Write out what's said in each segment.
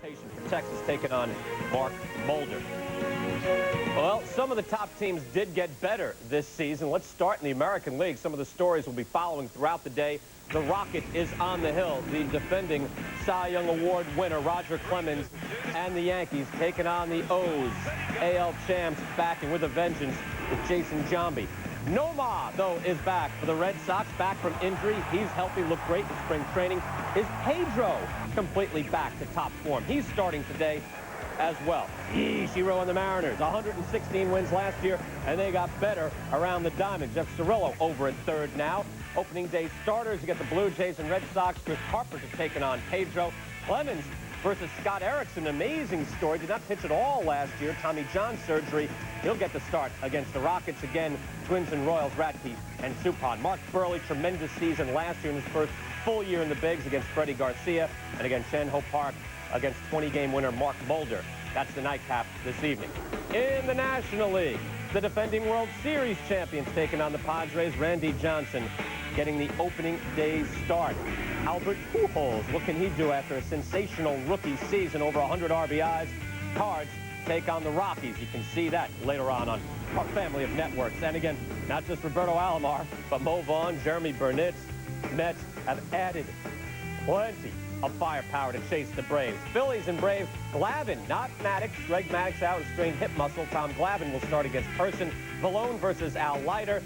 For Texas taking on Mark Mulder. Well, some of the top teams did get better this season. Let's start in the American League. Some of the stories we'll be following throughout the day. The Rocket is on the hill. The defending Cy Young Award winner, Roger Clemens, and the Yankees taking on the O's. AL champs back and with a vengeance with Jason Giambi. Nomar, though, is back for the Red Sox, back from injury. He's healthy, looked great in spring training. Is Pedro completely back to top form? He's starting today as well. Ichiro and the Mariners, 116 wins last year, and they got better around the diamond. Jeff Cirillo over at third now. Opening day starters, you get the Blue Jays and Red Sox. Chris Carpenter's taking on Pedro. Clemens versus Scott Erickson, amazing story. Did not pitch at all last year. Tommy John surgery. He'll get the start against the Rockets again. Twins and Royals, Radke and Suppan. Mark Burley, tremendous season last year in his first full year in the bigs against Freddie Garcia, and against Shanho Park against 20-game winner Mark Mulder. That's the nightcap this evening. In the National League, the defending World Series champions taking on the Padres. Randy Johnson getting the opening day start. Albert Pujols, what can he do after a sensational rookie season, over 100 RBIs? Cards take on the Rockies. You can see that later on our family of networks. And again, not just Roberto Alomar, but Mo Vaughn, Jeremy Burnitz. Mets have added plenty of firepower to chase the Braves. Phillies and Braves. Glavine, not Maddox. Greg Maddox out with strained hip muscle. Tom Glavine will start against Person. Villone versus Al Leiter.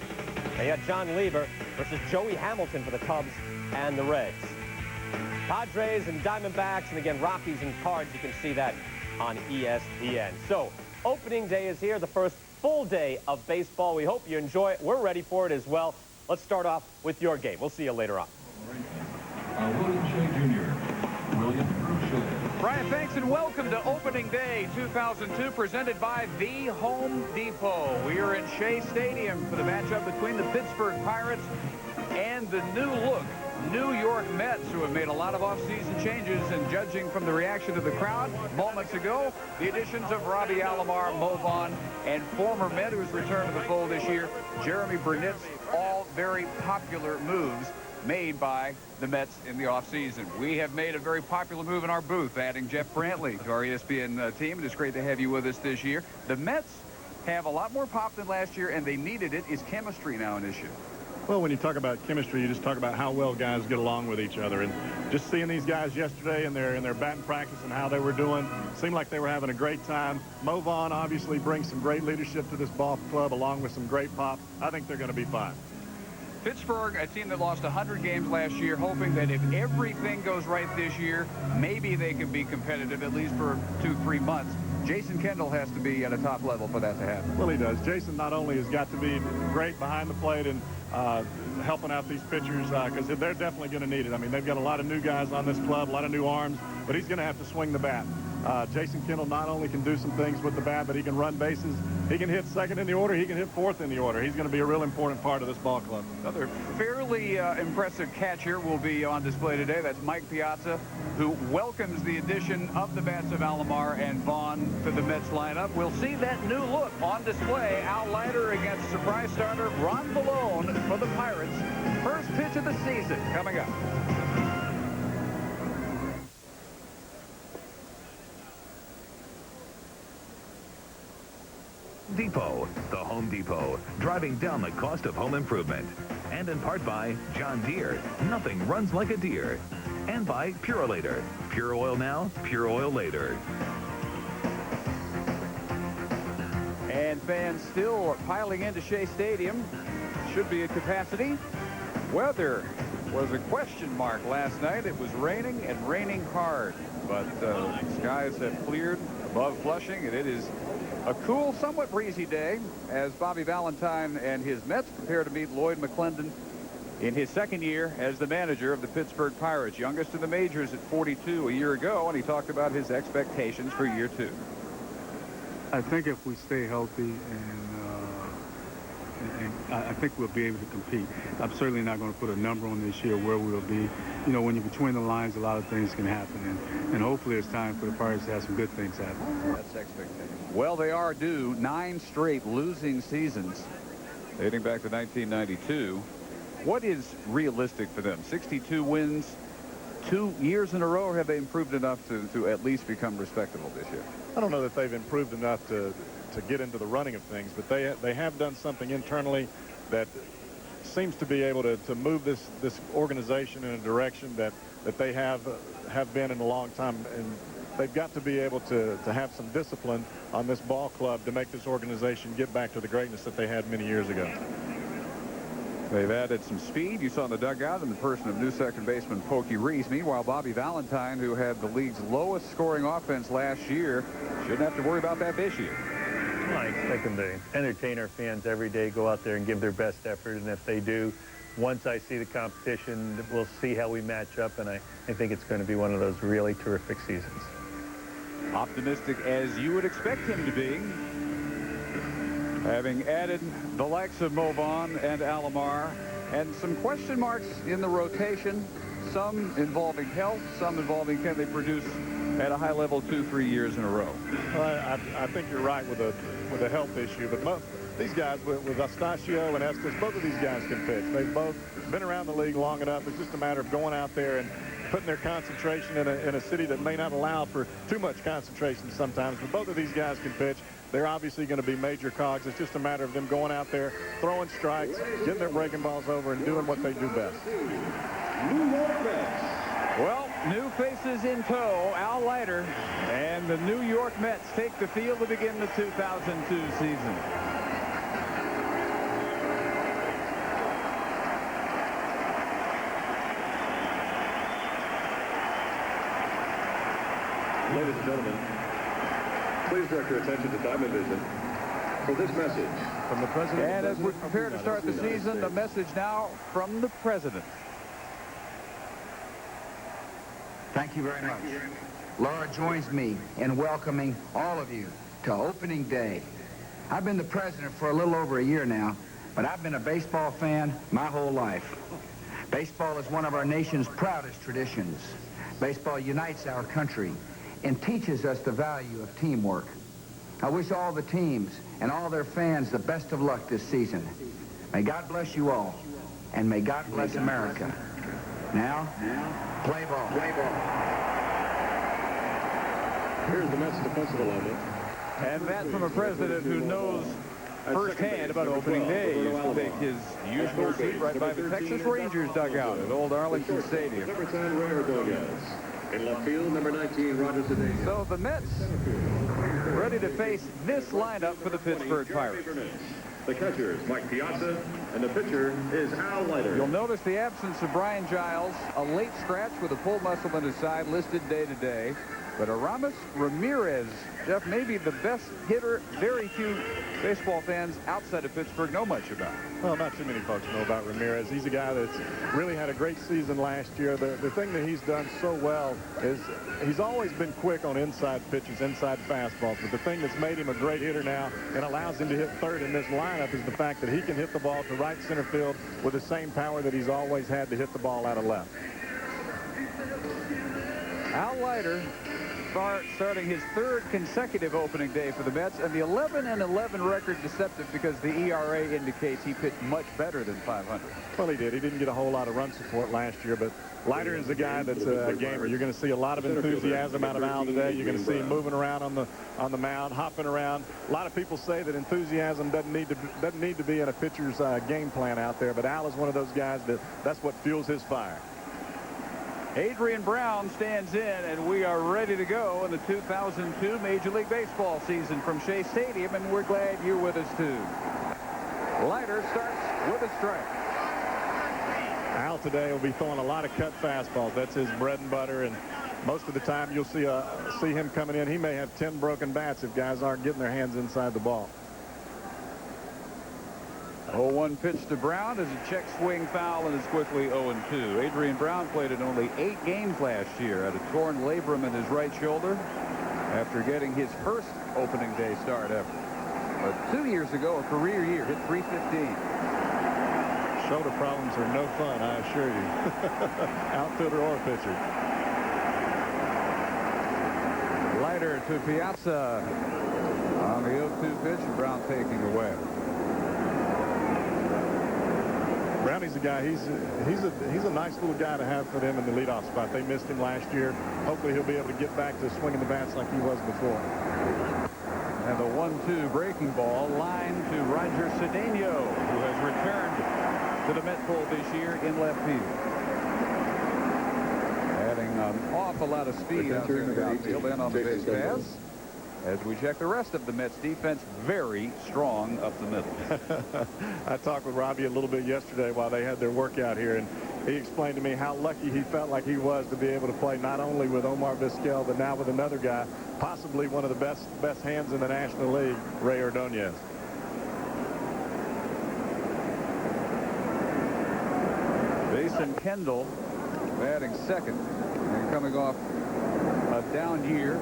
They had John Lieber versus Joey Hamilton for the Cubs and the Reds. Padres and Diamondbacks, and again, Rockies and Cards. You can see that on ESPN. So, opening day is here, the first full day of baseball. We hope you enjoy it. We're ready for it as well. Let's start off with your game. We'll see you later on. William Shea Jr. William Shea. Brian, thanks and welcome to Opening Day 2002, presented by The Home Depot. We are in Shea Stadium for the matchup between the Pittsburgh Pirates and the new look New York Mets, who have made a lot of offseason changes, and judging from the reaction of the crowd moments ago, the additions of Robbie Alomar, Mo Vaughn, and former Met who's returned to the fold this year, Jeremy Burnitz, all very popular moves made by the Mets in the offseason. We have made a very popular move in our booth, adding Jeff Brantley to our ESPN team. It's great to have you with us this year. The Mets have a lot more pop than last year, and they needed it. Is chemistry now an issue? Well, when you talk about chemistry, you just talk about how well guys get along with each other. And just seeing these guys yesterday in their batting practice and how they were doing, seemed like they were having a great time. Mo Vaughn obviously brings some great leadership to this ball club, along with some great pop. I think they're going to be fine. Pittsburgh, a team that lost 100 games last year, hoping that if everything goes right this year, maybe they can be competitive at least for 2-3 months. Jason Kendall has to be at a top level for that to happen. Well, he does. Jason not only has got to be great behind the plate and helping out these pitchers, because they're definitely going to need it. I mean, they've got a lot of new guys on this club, a lot of new arms, but he's going to have to swing the bat. Jason Kendall not only can do some things with the bat, but he can run bases. He can hit second in the order. He can hit fourth in the order. He's going to be a real important part of this ball club. Another fairly impressive catcher will be on display today. That's Mike Piazza, who welcomes the addition of the bats of Alomar and Vaughn to the Mets lineup. We'll see that new look on display. Al Leiter against surprise starter Ron Villone for the Pirates. First pitch of the season coming up. Depot, the Home Depot, driving down the cost of home improvement. And in part by John Deere, nothing runs like a deer. And by Purolator, pure oil now, pure oil later. And fans still piling into Shea Stadium. Should be at capacity. Weather was a question mark last night. It was raining and raining hard. But skies have cleared above Flushing, and it is a cool, somewhat breezy day as Bobby Valentine and his Mets prepare to meet Lloyd McClendon in his second year as the manager of the Pittsburgh Pirates, youngest in the majors at 42 a year ago, and he talked about his expectations for year two. I think if we stay healthy and I think we'll be able to compete. I'm certainly not going to put a number on this year where we'll be. You know, when you're between the lines, a lot of things can happen, and hopefully it's time for the Pirates to have some good things happen. That's expectation. Well, they are due 9 straight losing seasons dating back to 1992. What is realistic for them? 62 wins, 2 years in a row, or have they improved enough to at least become respectable this year? I don't know that they've improved enough to get into the running of things, but they have done something internally that seems to be able to move this organization in a direction that they have been in a long time, and they've got to be able to have some discipline on this ball club to make this organization get back to the greatness that they had many years ago. They've added some speed. You saw in the dugout in the person of new second baseman Pokey Reese. Meanwhile, Bobby Valentine, who had the league's lowest scoring offense last year, shouldn't have to worry about that this year. Well, I expect them to entertain our fans every day, go out there and give their best effort, and if they do, once I see the competition, we'll see how we match up, and I think it's going to be one of those really terrific seasons. Optimistic as you would expect him to be, having added the likes of Vaughn and Alomar, and some question marks in the rotation, some involving health, some involving can they produce at a high level 2-3 years in a row. Well, I think you're right with a health issue, but these guys with Astacio and Estes, both of these guys can pitch. They've both been around the league long enough. It's just a matter of going out there and putting their concentration in a city that may not allow for too much concentration sometimes, but both of these guys can pitch. They're obviously going to be major cogs. It's just a matter of them going out there, throwing strikes, getting their breaking balls over, and doing what they do best. Well, new faces in tow. Al Leiter and the New York Mets take the field to begin the 2002 season. Ladies and gentlemen, please direct your attention to Diamond Vision for this message from the President. And as we prepare to start the season, the message now from the President. Thank you very much. Laura joins me in welcoming all of you to opening day. I've been the president for a little over a year now, but I've been a baseball fan my whole life. Baseball is one of our nation's proudest traditions. Baseball unites our country and teaches us the value of teamwork. I wish all the teams and all their fans the best of luck this season. May God bless you all, and may God bless America. Now, play ball. Play ball. Here's the Mets defensive alignment. And that from a president who knows firsthand about opening day. He used to take his usual seat right by the Texas Rangers dugout at Old Arlington Stadium. Number 10, Ray Ordonez. In left field, number 19, Roger Cedeno. So the Mets ready to face this lineup for the Pittsburgh Pirates. The catchers, Mike Piazza, and the pitcher is Al Leiter. You'll notice the absence of Brian Giles, a late scratch with a pulled muscle in his side, listed day-to-day. But Aramis Ramirez, Jeff, maybe the best hitter very few baseball fans outside of Pittsburgh know much about. Well, not too many folks know about Ramirez. He's a guy that's really had a great season last year. The thing that he's done so well is he's always been quick on inside pitches, inside fastballs. But the thing that's made him a great hitter now and allows him to hit third in this lineup is the fact that he can hit the ball to right center field with the same power that he's always had to hit the ball out of left. Al Leiter starting his third consecutive opening day for the Mets, and the 11-11 record deceptive because the ERA indicates he pitched much better than 500. Well, he did. He didn't get a whole lot of run support last year, but Leiter is a guy that's a gamer. You're going to see a lot of enthusiasm out of Al today. You're going to see him moving around on the mound, hopping around. A lot of people say that enthusiasm doesn't need to be in a pitcher's game plan out there, but Al is one of those guys that's what fuels his fire. Adrian Brown stands in, and we are ready to go in the 2002 Major League Baseball season from Shea Stadium, and we're glad you're with us too. Leiter starts with a strike. Al today will be throwing a lot of cut fastballs. That's his bread and butter, and most of the time you'll see him coming in. He may have 10 broken bats if guys aren't getting their hands inside the ball. 0-1 pitch to Brown is a check swing foul, and is quickly 0-2. Adrian Brown played in only 8 games last year, had a torn labrum in his right shoulder after getting his first opening day start ever. But 2 years ago, a career year, hit .315. Shoulder problems are no fun, I assure you. Outfielder or pitcher. Leiter to Piazza on the 0-2 pitch, and Brown taking away. Brownie's a guy, he's a nice little guy to have for them in the leadoff spot. They missed him last year. Hopefully he'll be able to get back to swinging the bats like he was before. And the 1-2 breaking ball line to Roger Cedeno, who has returned to the Met fold this year in left field. Adding an awful lot of speed out there in the outfield and on the base paths. As we check the rest of the Mets defense, very strong up the middle. I talked with Robbie a little bit yesterday while they had their workout here, and he explained to me how lucky he felt like he was to be able to play not only with Omar Vizquel, but now with another guy, possibly one of the best hands in the National League, Ray Ordonez. Mason Kendall batting second and coming off a down year,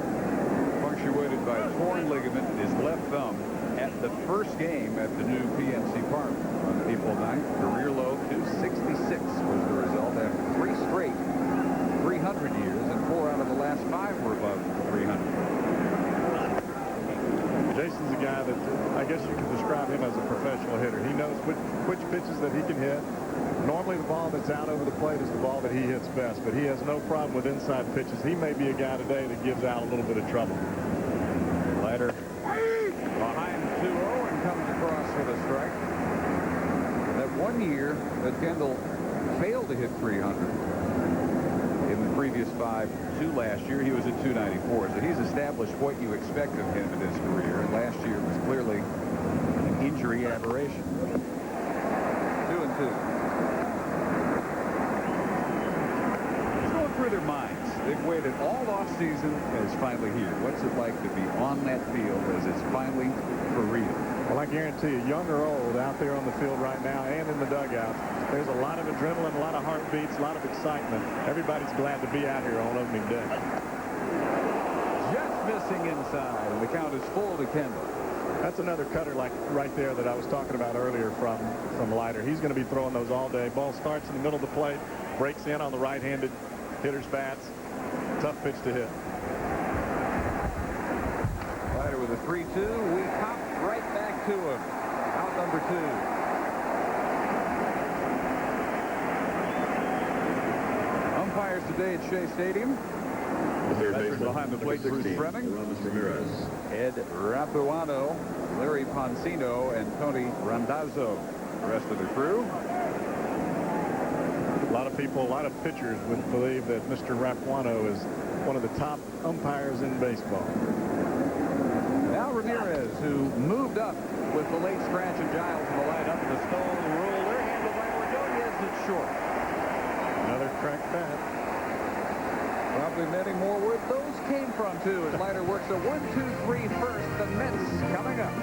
punctuated by a torn ligament in his left thumb at the first game at the new PNC Park on April 9th. Career low 266 was the result after 3 straight 300 years, and 4 out of the last 5 were above 300. Jason's a guy that I guess you could describe him as a professional hitter. He knows which pitches that he can hit. Normally the ball that's out over the plate is the ball that he hits best, but he has no problem with inside pitches. He may be a guy today that gives Al a little bit of trouble. Leiter behind 2-0 and comes across with a strike. That 1 year that Kendall failed to hit 300 in the previous 5 to last year, he was at 294. So he's established what you expect of him in his career, and last year was clearly an injury aberration. 2-2. Through their minds. They've waited all off season, and it's finally here. What's it like to be on that field as it's finally for real? Well, I guarantee you, young or old, out there on the field right now and in the dugout, there's a lot of adrenaline, a lot of heartbeats, a lot of excitement. Everybody's glad to be out here on opening day. Just missing inside, and the count is full to Kendall. That's another cutter like right there that I was talking about earlier from Leiter. He's going to be throwing those all day. Ball starts in the middle of the plate, breaks in on the right-handed hitter's bats. Tough pitch to hit. Leiter with a 3-2. We pop right back to him. Out number 2. Umpires today at Shea Stadium. Veteran behind the plate, Bruce Fremming, Ed Rapuano, Larry Poncino, and Tony Randazzo. The rest of the crew. A lot of people, a lot of pitchers would believe that Mr. Rapuano is one of the top umpires in baseball. Now Ramirez, who moved up with the late Scratch and Giles in the lineup, the stone roller, handled by Ordonez at short. Another cracked bat. Probably many more where those came from, too, as Leiter works a 1-2-3 first. The Mets coming up.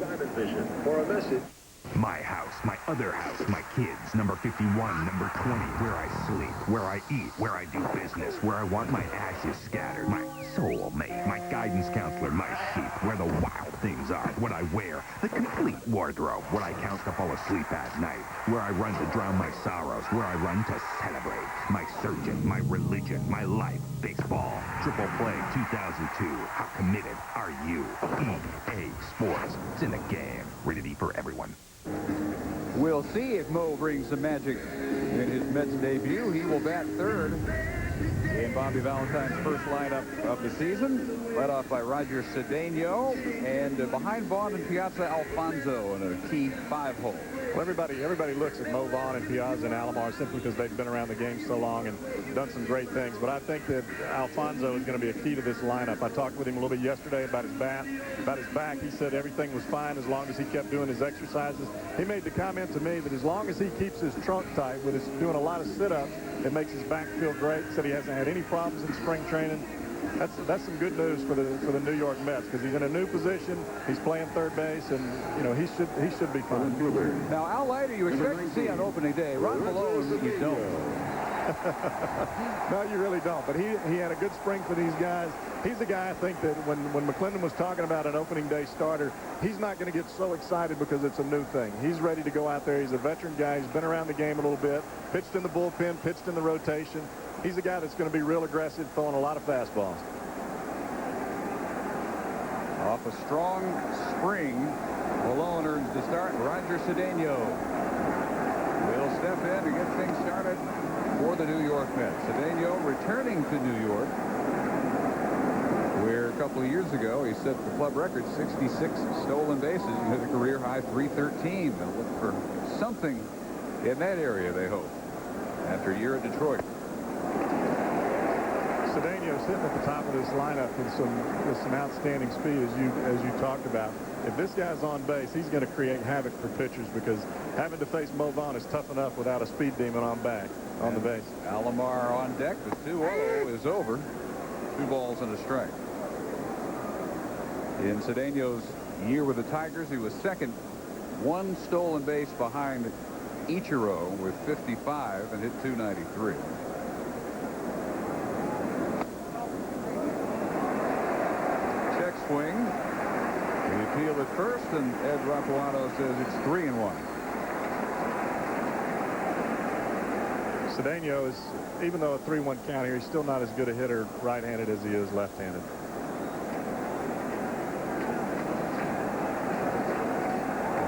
Diamond Vision for a message. My house, my other house, my kids, number 51, number 20, where I sleep, where I eat, where I do business, where I want my ashes scattered, my soulmate, my guidance counselor, my sheep, where the wild things are, what I wear, the complete wardrobe, what I count to fall asleep at night, where I run to drown my sorrows, where I run to celebrate, my surgeon, my religion, my life, baseball, Triple Play 2002, how committed are you? EA Sports, it's in the game, rated E for everyone. We'll see if Mo brings some magic in his Mets debut. He will bat third in Bobby Valentine's first lineup of the season, led off by Roger Cedeno, and behind Vaughn and Piazza, Alfonso in a key 5-hole. Well, everybody looks at Mo Vaughn and Piazza and Alomar simply because they've been around the game so long and done some great things. But I think that Alfonso is going to be a key to this lineup. I talked with him a little bit yesterday about his bat, about his back. He said everything was fine as long as he kept doing his exercises. He made the comment to me that as long as he keeps his trunk tight with his doing a lot of sit-ups, it makes his back feel great. Said he hasn't had any problems in spring training. That's some good news for the New York Mets because he's in a new position. He's playing third base, and you know he should be fine. Now, Al Leiter, you expect to see on opening day. Ron Villone, you don't. No, you really don't. But he had a good spring for these guys. He's the guy I think that when McClendon was talking about an opening day starter, he's not going to get so excited because it's a new thing. He's ready to go out there. He's a veteran guy. He's been around the game a little bit. Pitched in the bullpen, pitched in the rotation. He's a guy that's going to be real aggressive, throwing a lot of fastballs. Off a strong spring, Villone earns the start. Roger Cedeno. bullpen to get things started for the New York Mets. Cedeno returning to New York, where a couple of years ago he set the club record, 66 stolen bases, and hit a career high 313. They'll look for something in that area, they hope, after a year at Detroit. Cedeno sitting at the top of this lineup with some outstanding speed, as you talked about. If this guy's on base, he's going to create havoc for pitchers, because having to face Vaughn is tough enough without a speed demon on the base. Alomar on deck. The 2-0 is over. 2 balls and a strike. In Cedeno's year with the Tigers, he was second, 1 stolen base behind Ichiro with 55 and hit .293. Check swing. The appeal at first, and Ed Rapuano says it's 3-1. Cedeno is, even though a 3-1 count here, he's still not as good a hitter right-handed as he is left-handed.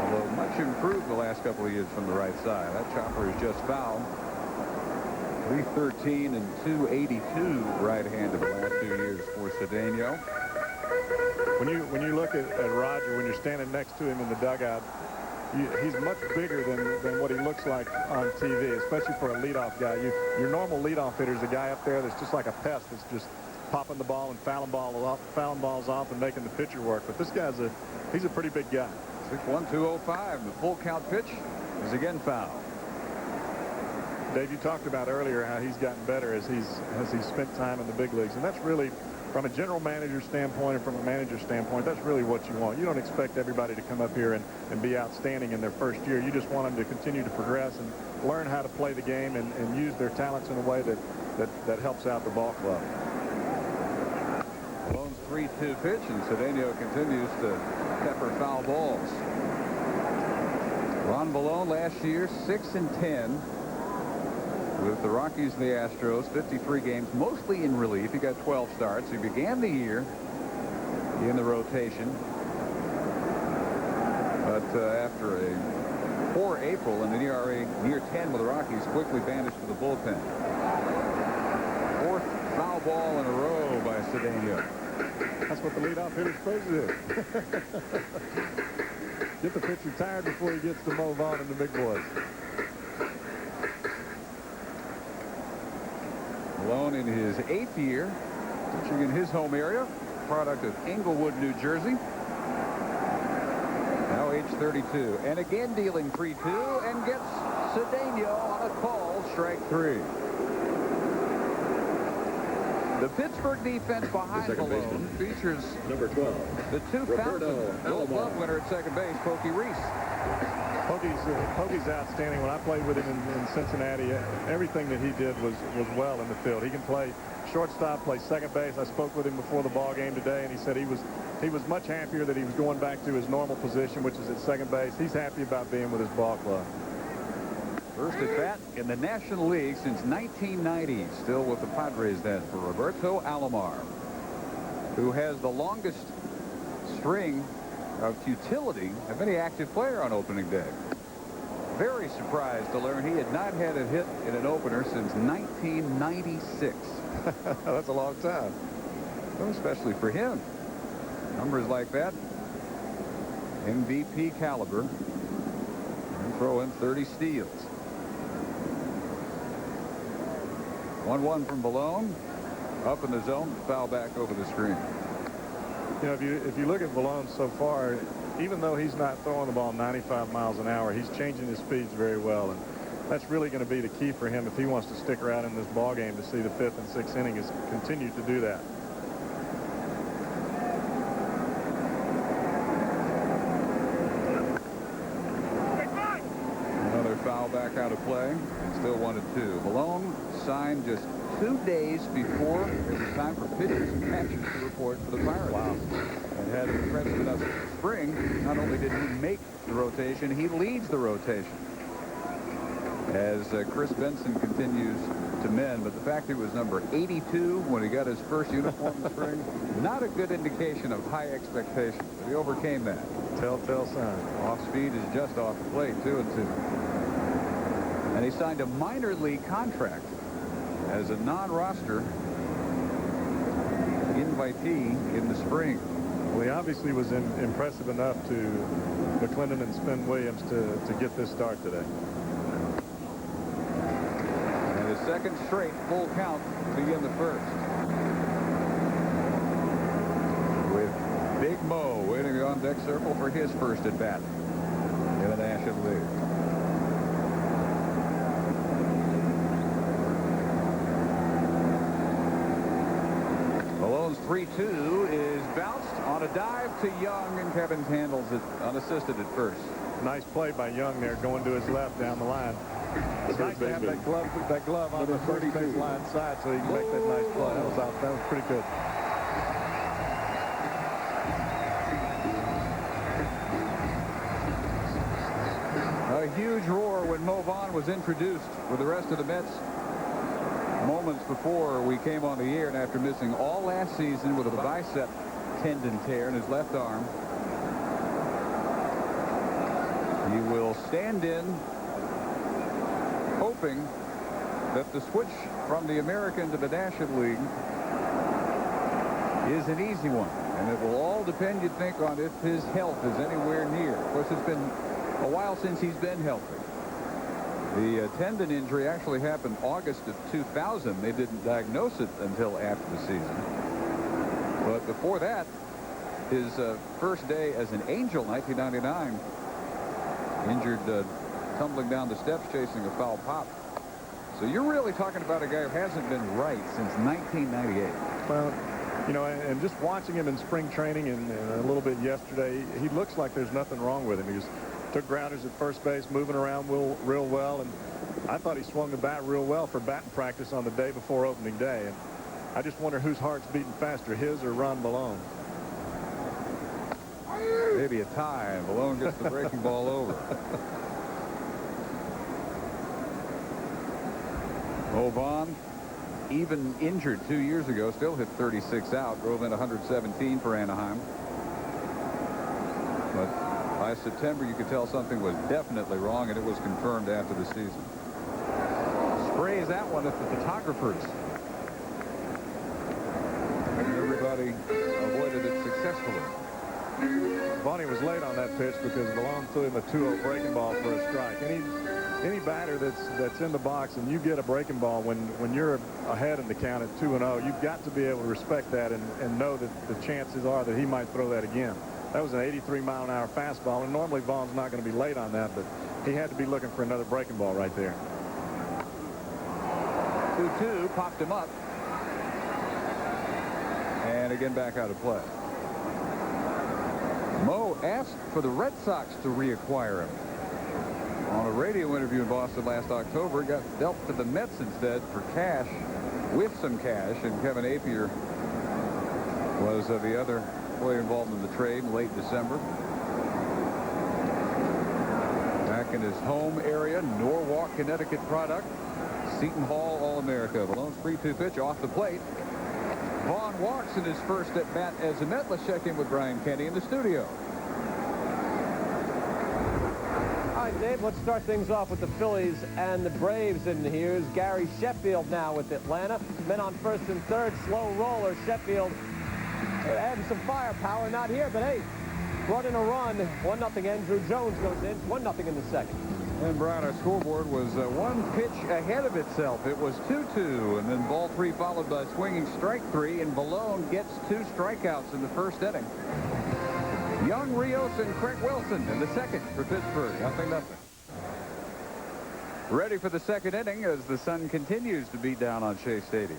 Although much improved the last couple of years from the right side. That chopper is just foul. 313 and 282 right-handed the last 2 years for Cedeno. When you look at Roger, when you're standing next to him in the dugout, he's much bigger than what he looks like on TV, especially for a leadoff guy. Your normal leadoff hitter is a guy up there that's just like a pest, that's just popping the ball and fouling balls off and making the pitcher work. But this guy's he's a pretty big guy. 6-1, 205. The full count pitch is again foul. Dave, you talked about earlier how he's gotten better as he's spent time in the big leagues, and that's really, from a general manager standpoint and from a manager standpoint, that's really what you want. You don't expect everybody to come up here and be outstanding in their first year. You just want them to continue to progress and learn how to play the game and use their talents in a way that helps out the ball club. Malone's 3-2 pitch, and Cedeno continues to pepper foul balls. Ron Villone last year 6-10 with the Rockies and the Astros, 53 games, mostly in relief. He got 12 starts. He began the year in the rotation, but after a poor April and an ERA near 10 with the Rockies, quickly vanished to the bullpen. 4th foul ball in a row by Cedeno. That's what the leadoff hitter's supposed to do. Get the pitcher tired before he gets to Vaughn and the big boys. Villone in his 8th year, pitching in his home area, product of Englewood, New Jersey. Now age 32, and again dealing 3-2, and gets Cedeno on a call, strike 3. The Pittsburgh defense behind Villone features number 12, the 2000 Gold Glove winner at second base, Pokey Reese. Pokey's outstanding. When I played with him in Cincinnati, everything that he did was well in the field. He can play shortstop, play second base. I spoke with him before the ball game today, and he said he was much happier that he was going back to his normal position, which is at second base. He's happy about being with his ball club. First at bat in the National League since 1990. Still with the Padres then for Roberto Alomar, who has the longest string of futility of any active player on opening day. Very surprised to learn he had not had a hit in an opener since 1996. That's a long time. Well, especially for him. Numbers like that, MVP caliber, and throw in 30 steals. 1-1 from Villone. Up in the zone, foul back over the screen. You know, if you look at Villone so far, even though he's not throwing the ball 95 miles an hour, he's changing his speeds very well, and that's really going to be the key for him if he wants to stick around in this ball game to see the 5th and 6th inning, is continue to do that. Another foul back out of play, and still 1-2. Villone signed just 2 days before it was time for pitchers and catchers to report for the Pirates. Wow. And had an impressive enough spring. Not only did he make the rotation, he leads the rotation as Chris Benson continues to mend. But the fact he was number 82 when he got his first uniform in spring, not a good indication of high expectations. But he overcame that. Telltale sign. Off speed is just off the plate, 2-2. And he signed a minor league contract as a non-roster invitee in the spring. Well, he obviously was impressive enough to McClendon and Spin Williams to get this start today. And his second straight full count to begin the first. With Big Mo waiting on deck circle for his first at bat in the National League. Valone's 3-2 is bounced on a dive to Young, and Kevin handles it unassisted at first. Nice play by Young there, going to his left down the line. It's nice to have that glove on the first baseline side so he can make that nice play. That was pretty good. A huge roar when Mo Vaughn was introduced with the rest of the Mets moments before we came on the air, and after missing all last season with a bicep tendon tear in his left arm. He will stand in, hoping that the switch from the American to the National League is an easy one, and it will all depend, you'd think, on if his health is anywhere near. Of course, it's been a while since he's been healthy. The tendon injury actually happened August of 2000. They didn't diagnose it until after the season. But before that, his first day as an Angel, 1999, injured tumbling down the steps chasing a foul pop. So you're really talking about a guy who hasn't been right since 1998. Well, you know, and just watching him in spring training and a little bit yesterday, he looks like there's nothing wrong with him. He just took grounders at first base, moving around real well, and I thought he swung the bat real well for batting practice on the day before opening day. And I just wonder whose heart's beating faster, his or Ron Villone. Maybe a tie, and Villone gets the breaking ball over. Vaughn, even injured 2 years ago, still hit 36 out, drove in 117 for Anaheim. But by September, you could tell something was definitely wrong, and it was confirmed after the season. Sprays that one at the photographers. And everybody avoided it successfully. Bonnie was late on that pitch because Villone threw him a 2-0 breaking ball for a strike. Any batter that's in the box and you get a breaking ball when you're ahead in the count at 2-0, you've got to be able to respect that and know that the chances are that he might throw that again. That was an 83-mile-an-hour fastball, and normally Vaughn's not going to be late on that, but he had to be looking for another breaking ball right there. 2-2 popped him up, and again back out of play. Mo asked for the Red Sox to reacquire him. On a radio interview in Boston last October, he got dealt to the Mets instead for cash, with some cash, and Kevin Appier was the other player involved in the trade in late December. Back in his home area, Norwalk, Connecticut product, Seton Hall All-America. Vallone's 3-2 pitch off the plate. Vaughn walks in his first at bat as a Met. Let's check in with Brian Kenny in the studio. All right, Dave, let's start things off with the Phillies and the Braves. And here's Gary Sheffield now with Atlanta. Men on first and third, slow roller. Sheffield having some firepower, not here, but hey, brought in a run. 1-0. Andrew Jones goes in. 1-0 in the second. And Brian, our scoreboard was one pitch ahead of itself. It was 2-2, and then ball three followed by swinging strike three, and Villone gets 2 strikeouts in the first inning. Young, Rios, and Craig Wilson in the second for Pittsburgh. 0-0. Ready for the second inning as the sun continues to beat down on Shea Stadium.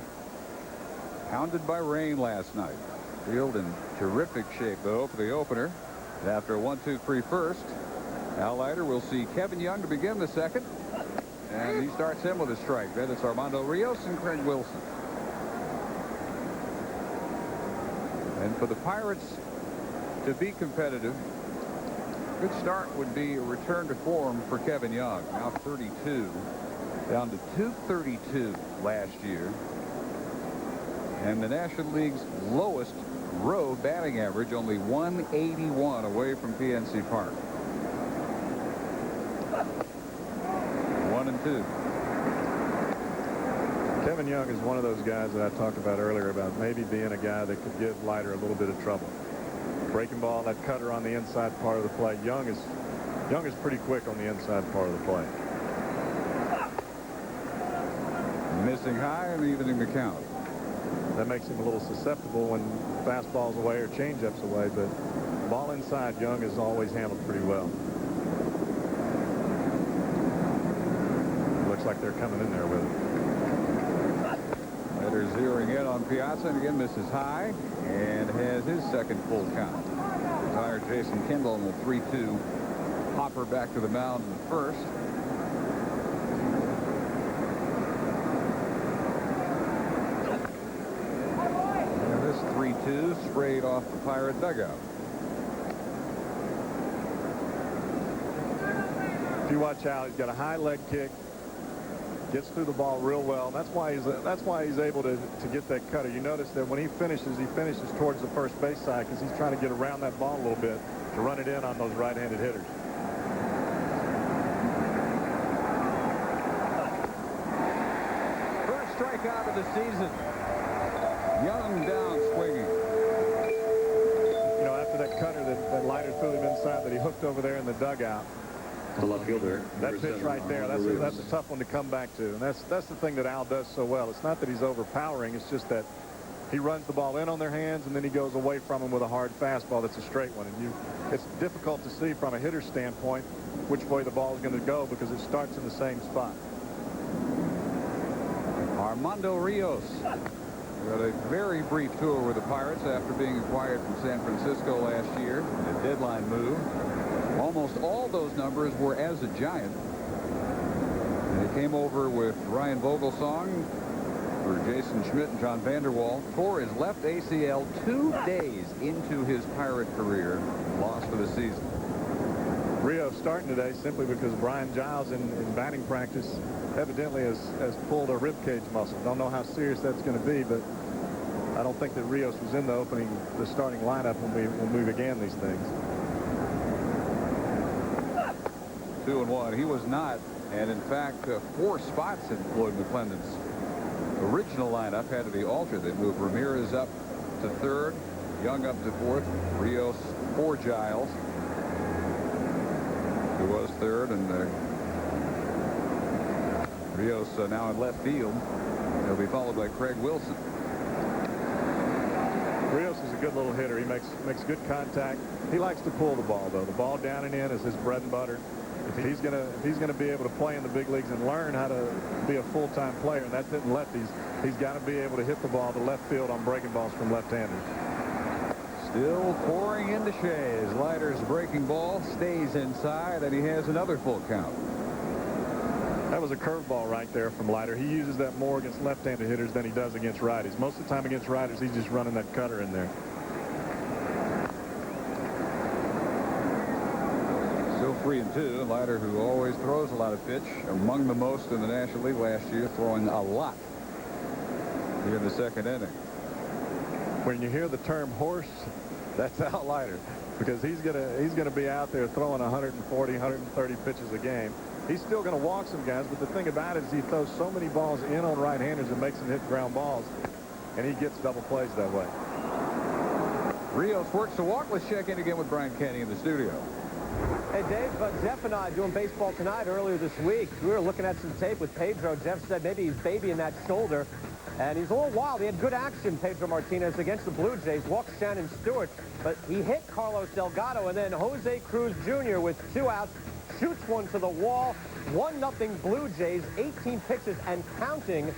Pounded by rain last night. Field in terrific shape, though, for the opener. After a 1-2-3 first, Al Leiter will see Kevin Young to begin the second, and he starts him with a strike. Then it's Armando Rios and Craig Wilson. And for the Pirates to be competitive, good start would be a return to form for Kevin Young. Now 32, down to 232 last year. And the National League's lowest road batting average, only 181 away from PNC Park. 1-2 2. Kevin Young is one of those guys that I talked about earlier about maybe being a guy that could give Leiter a little bit of trouble. Breaking ball, that cutter on the inside part of the play. Young is pretty quick on the inside part of the play. Missing high and evening the count. That makes him a little susceptible when fastballs away or changeups away, but ball inside, Young is always handled pretty well. Looks like they're coming in there with it. Leiter zeroing in on Piazza and again misses high and has his second full count. Retired Jason Kendall in the 3-2. Hopper back to the mound in the first. And this 3-2 sprayed off the Pirate dugout. If you watch Al, he's got a high leg kick. Gets through the ball real well. That's why he's able to get that cutter. You notice that when he finishes towards the first base side because he's trying to get around that ball a little bit to run it in on those right-handed hitters. First strikeout of the season. Young down swinging. You know, after that cutter that Leiter threw him inside that he hooked over there in the dugout. The left fielder. That pitch right there, that's a tough one to come back to. And that's the thing that Al does so well. It's not that he's overpowering. It's just that he runs the ball in on their hands and then he goes away from them with a hard fastball that's a straight one. And it's difficult to see from a hitter's standpoint which way the ball is going to go because it starts in the same spot. Armando Rios had a very brief tour with the Pirates after being acquired from San Francisco last year in a deadline move. Almost all those numbers were as a Giant. And he came over with Ryan Vogelsong for Jason Schmidt and John Vanderwall. Tore his left ACL 2 days into his Pirate career. Lost for the season. Rio starting today simply because Brian Giles in batting practice evidently has pulled a rib cage muscle. Don't know how serious that's going to be, but I don't think that Rios was in the starting lineup when we began these things. 2-1. He was not, and in fact, 4 spots in Floyd McClendon's original lineup had to be altered. They moved Ramirez up to third, Young up to fourth, Rios for Giles, who was third, and Rios now in left field. He'll be followed by Craig Wilson. Rios is a good little hitter. He makes good contact. He likes to pull the ball, though. The ball down and in is his bread and butter. If he's gonna be able to play in the big leagues and learn how to be a full-time player, and that's hitting lefties, he's got to be able to hit the ball to left field on breaking balls from left-handers. Still pouring into Shays. Leiter's breaking ball stays inside, and he has another full count. That was a curveball right there from Leiter. He uses that more against left-handed hitters than he does against righties. Most of the time against righties, he's just running that cutter in there. Still 3-2. Leiter, who always throws a lot of pitch, among the most in the National League last year, throwing a lot here in the second inning. When you hear the term horse, that's Al Leiter, because he's gonna be out there throwing 140, 130 pitches a game. He's still going to walk some guys, but the thing about it is he throws so many balls in on right-handers and makes them hit ground balls, and he gets double plays that way. Rios works the walk. Let's check in again with Brian Kenny in the studio. Hey, Dave, Jeff and I doing baseball tonight earlier this week. We were looking at some tape with Pedro. Jeff said maybe he's babying that shoulder, and he's a little wild. He had good action, Pedro Martinez, against the Blue Jays. Walked Shannon Stewart, but he hit Carlos Delgado, and then Jose Cruz Jr. with 2 outs. Shoots one to the wall. 1-0 Blue Jays, 18 pitches and counting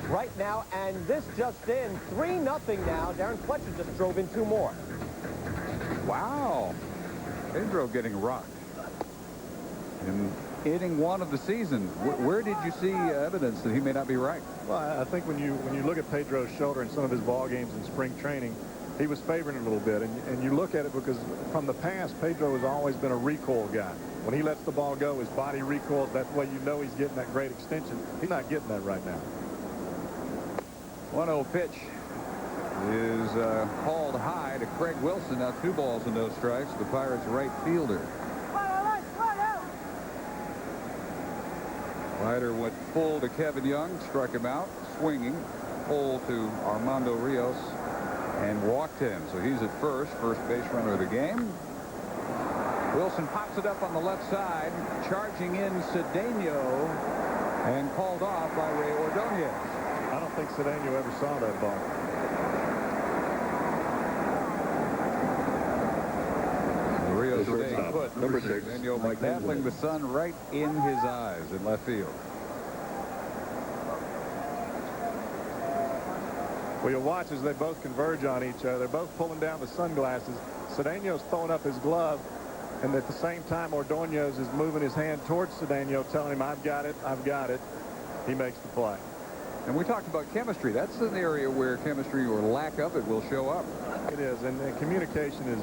right now. And this just in, 3-0 now. Darren Fletcher just drove in 2 more. Wow. Pedro getting rocked in inning 1 of the season. Where did you see evidence that he may not be right? Well, I think when you look at Pedro's shoulder in some of his ball games in spring training, he was favoring it a little bit. And you look at it because from the past, Pedro has always been a recoil guy. When he lets the ball go, his body recoils. That way you know he's getting that great extension. He's not getting that right now. 1-0 pitch is hauled high to Craig Wilson. Now 2 balls and no strikes. The Pirates right fielder. Leiter went full to Kevin Young, struck him out, swinging, full to Armando Rios, and walked him. So he's at first base runner of the game. Wilson pops it up on the left side, charging in Cedeno, and called off by Ray Ordonez. I don't think Cedeno ever saw that ball. Rios staying put. Number 6. Cedeno battling the sun right in his eyes in left field. Well, you'll watch as they both converge on each other. They're both pulling down the sunglasses. Cedeno's throwing up his glove, and at the same time, Ordonez is moving his hand towards Cedeno, telling him, I've got it, I've got it. He makes the play. And we talked about chemistry. That's an area where chemistry or lack of it will show up. It is, and communication is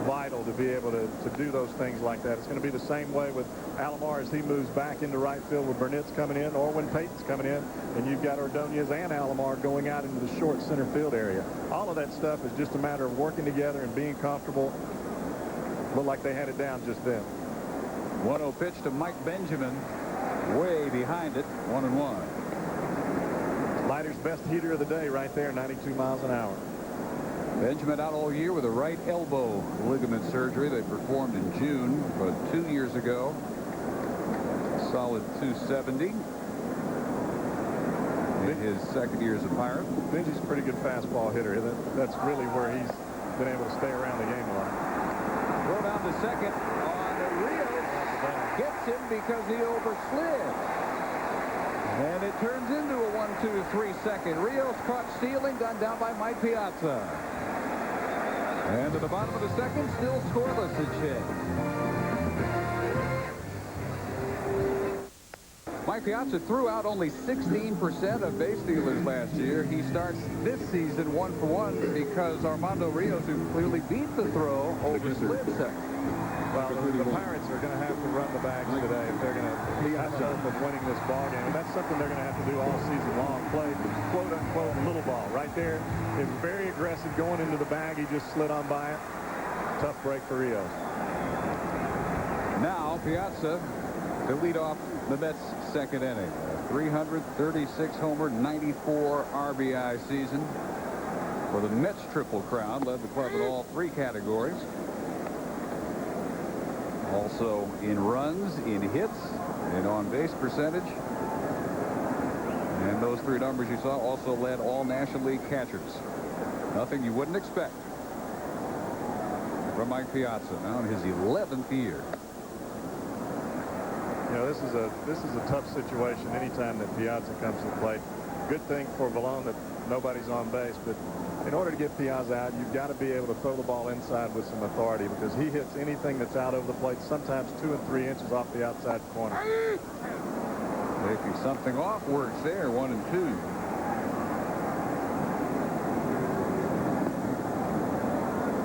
vital to be able to do those things like that. It's going to be the same way with Alomar as he moves back into right field with Burnett's coming in, or when Payton's coming in, and you've got Ordonez and Alomar going out into the short center field area. All of that stuff is just a matter of working together and being comfortable. Looked like they had it down just then. 1-0 pitch to Mike Benjamin, way behind it, 1-1. Leiter's best heater of the day right there, 92 miles an hour. Benjamin out all year with a right elbow ligament surgery they performed in June, but 2 years ago. Solid 270 in his second year as a Pirate. Benji's a pretty good fastball hitter. That's really where he's been able to stay around the game a lot. Throw down to second on Rios. Gets him because he overslid. And it turns into a 1-2-3 second. Rios caught stealing, done down by Mike Piazza. And to the bottom of the second, still scoreless at Shea. Mike Piazza threw out only 16% of base stealers last year. He starts this season 1-for-1 because Armando Rios, who clearly beat the throw, overslid second. Well, the Pirates are going to have to run the bags today if they're going to have hope of winning this ball game. And that's something they're going to have to do all season long. Play quote-unquote little ball. Right there, it was very aggressive going into the bag. He just slid on by it. Tough break for Rios. Now Piazza to lead off the Mets' second inning. 336 homer, 94 RBI season for the Mets Triple Crown. Led the club in all three categories. Also in runs, in hits, and on base percentage. And those three numbers you saw also led all National League catchers. Nothing you wouldn't expect from Mike Piazza, now in his 11th year. You know, this is a tough situation anytime that Piazza comes to the plate. Good thing for Villone that nobody's on base, but in order to get Piazza out, you've got to be able to throw the ball inside with some authority, because he hits anything that's out over the plate, sometimes 2 and 3 inches off the outside corner. Taking something off works there, 1 and 2.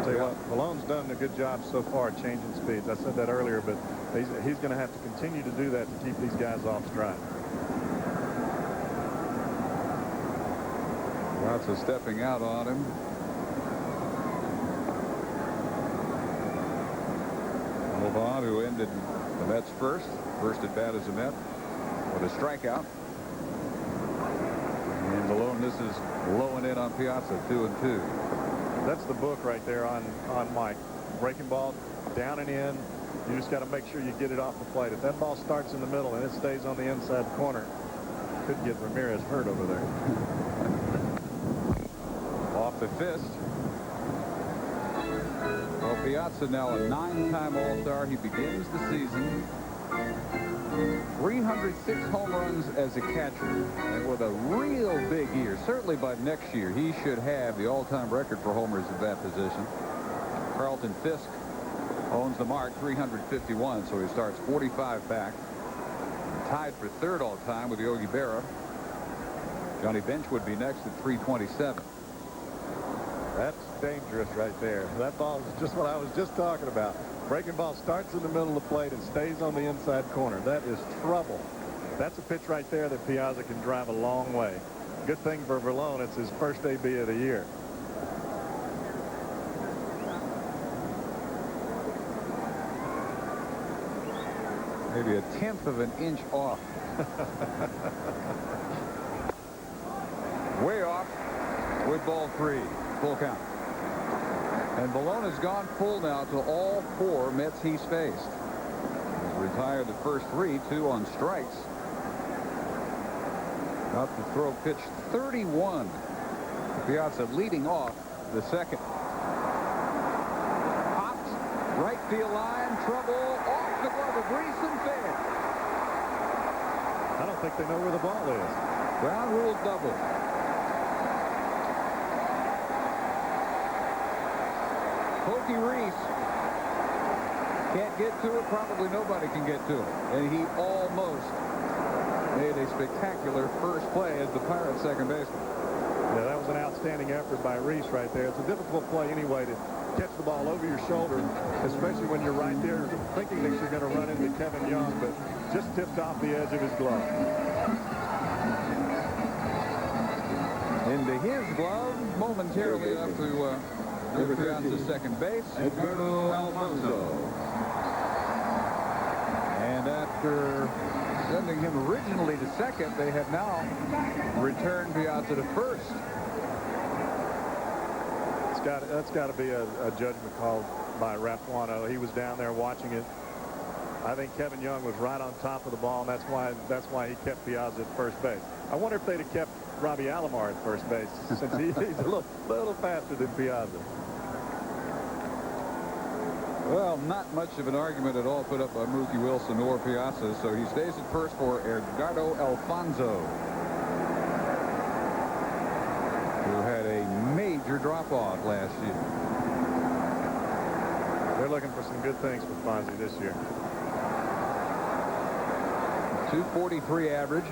Tell you what, Villone's done a good job so far changing speeds. I said that earlier, but he's going to have to continue to do that to keep these guys off stride. Lots of stepping out on him. Vaughn, who ended the Mets first at bat as a Met, with a strikeout. And Villone, this is low and in on Piazza, 2 and 2. That's the book right there on Mike. Breaking ball down and in. You just got to make sure you get it off the plate. If that ball starts in the middle and it stays on the inside corner, could get Ramirez hurt over there. Off the fist. Well, Piazza now a 9-time All-Star. He begins the season 306 home runs as a catcher, and with a real big year. Certainly by next year he should have the all-time record for homers at that position. Carlton Fisk owns the mark, 351, so he starts 45 back, tied for third all-time with Yogi Berra. Johnny Bench would be next at 327. That's dangerous right there. That ball is just what I was just talking about. Breaking ball starts in the middle of the plate and stays on the inside corner. That is trouble. That's a pitch right there that Piazza can drive a long way. Good thing for Villone, it's his first AB of the year. maybe a tenth of an inch off. Way off with ball 3. Full count. And Villone has gone full now to all 4 Mets he's faced. He's retired the first 3, 2 on strikes. Out to throw pitch 31. Piazza leading off the second. Popped, right field line, trouble, off the glove of Reese and fair. I don't think they know where the ball is. Ground rule double. Pokey Reese can't get to it. Probably nobody can get to it. And he almost made a spectacular first play as the Pirates second baseman. Yeah, that was an outstanding effort by Reese right there. It's a difficult play anyway to catch the ball over your shoulder, especially when you're right there thinking that you're going to run into Kevin Young, but just tipped off the edge of his glove. Into his glove, momentarily up to Piazza's second base. Edgardo Alfonso. And after sending him originally to second, they have now returned Piazza to first. That's got to be a judgment call by Rapuano. He was down there watching it. I think Kevin Young was right on top of the ball, and that's why he kept Piazza at first base. I wonder if they'd have kept Robbie Alomar at first base, since he's a little faster than Piazza. Well, not much of an argument at all put up by Mookie Wilson or Piazza, so he stays at first for Edgardo Alfonso, who had a major drop-off last year. They're looking for some good things for Fonzie this year. 243 average,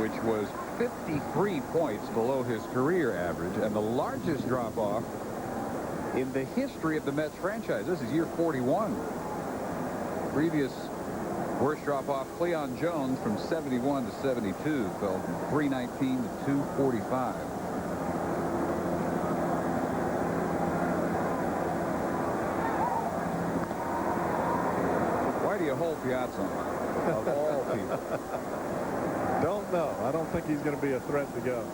which was 53 points below his career average, and the largest drop-off in the history of the Mets franchise. This is year 41. Previous worst drop-off, Cleon Jones, from 71 to 72, fell from 319 to 245. Why do you hold Piazza of all people? Don't know. I don't think he's going to be a threat to go.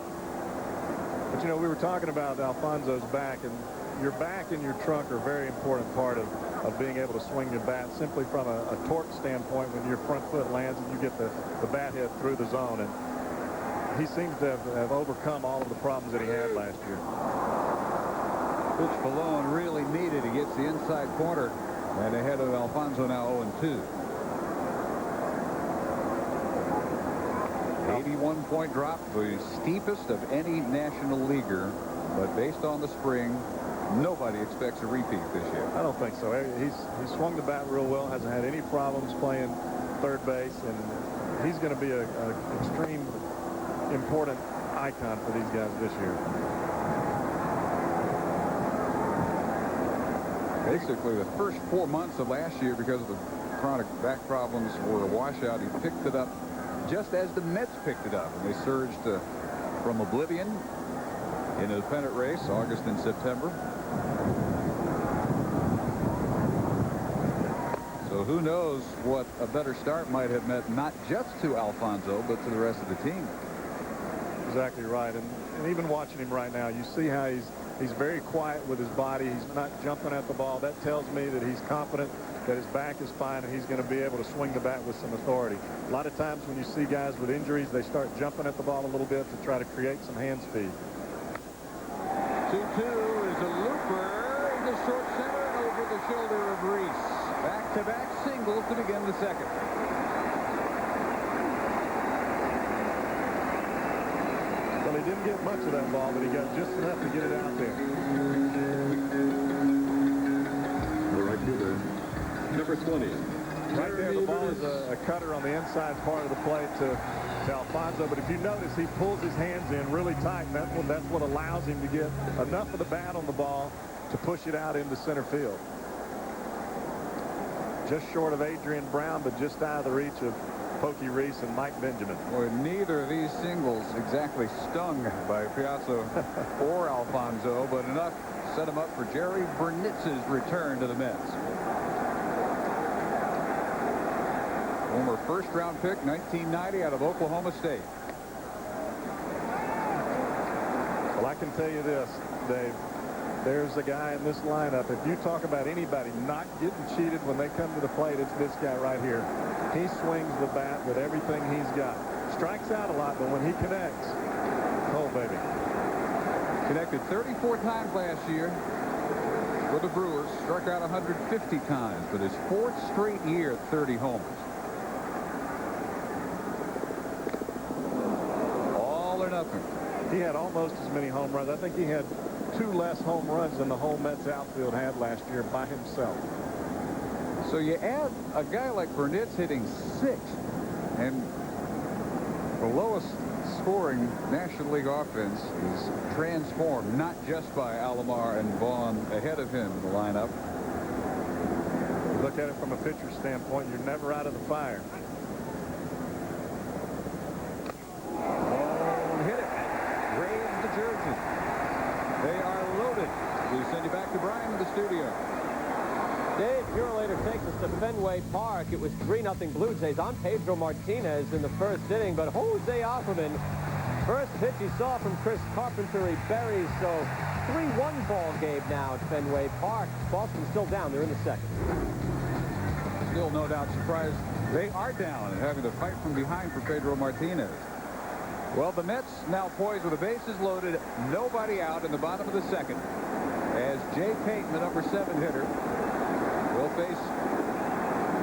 But, you know, we were talking about Alfonso's back, and your back and your trunk are a very important part of being able to swing your bat, simply from a torque standpoint. When your front foot lands and you get the bat head through the zone, and he seems to have overcome all of the problems that he had last year. Which Villone really needed. He gets the inside corner, and ahead of Alfonso now 0-2. 81-point drop, the steepest of any National Leaguer, but based on the spring, nobody expects a repeat this year. I don't think so. He's swung the bat real well, hasn't had any problems playing third base, and he's going to be an extreme important icon for these guys this year. Basically, the first 4 months of last year, because of the chronic back problems, were a washout. He picked it up just as the Mets picked it up, and they surged from oblivion into the pennant race, August and September. So who knows what a better start might have meant, not just to Alfonso, but to the rest of the team. Exactly right. And even watching him right now, you see how he's very quiet with his body. He's not jumping at the ball. That tells me that he's confident that his back is fine and he's going to be able to swing the bat with some authority. A lot of times when you see guys with injuries, they start jumping at the ball a little bit to try to create some hand speed. 2-2 is a looper into short center and over the shoulder of Reese. Back-to-back singles to begin the second. Well, he didn't get much of that ball, but he got just enough to get it out there. The right fielder, number 20. Right there, the ball is a cutter on the inside part of the plate to Alfonso, but if you notice, he pulls his hands in really tight, and that's what allows him to get enough of the bat on the ball to push it out into center field. Just short of Adrian Brown, but just out of the reach of Pokey Reese and Mike Benjamin. Boy, neither of these singles exactly stung by Piazza or Alfonso, but enough set him up for Jerry Bernitz's return to the Mets. Former first-round pick, 1990, out of Oklahoma State. Well, I can tell you this, Dave. There's a guy in this lineup. If you talk about anybody not getting cheated when they come to the plate, it's this guy right here. He swings the bat with everything he's got. Strikes out a lot, but when he connects, oh, baby. Connected 34 times last year with the Brewers. Struck out 150 times, but his 4th straight year, 30 homers. All or nothing. He had almost as many home runs. I think he had 2 less home runs than the whole Mets outfield had last year by himself. So you add a guy like Burnett's hitting 6th, and the lowest scoring National League offense is transformed, not just by Alomar and Vaughn ahead of him in the lineup. You look at it from a pitcher's standpoint, you're never out of the fire. Hit it. Raise the jersey. They are loaded. We send you back to Brian in the studio. Dave, Leiter takes us to Fenway Park. It was 3-0 Blue Jays on Pedro Martinez in the first inning, but Jose Offerman, first pitch he saw from Chris Carpenter, he buries, so 3-1 ball game now at Fenway Park. Boston's still down. They're in the second. Still no doubt surprised they are down and having to fight from behind for Pedro Martinez. Well, the Mets now poised with the bases loaded, nobody out in the bottom of the second, as Jay Payton, the number 7 hitter, will face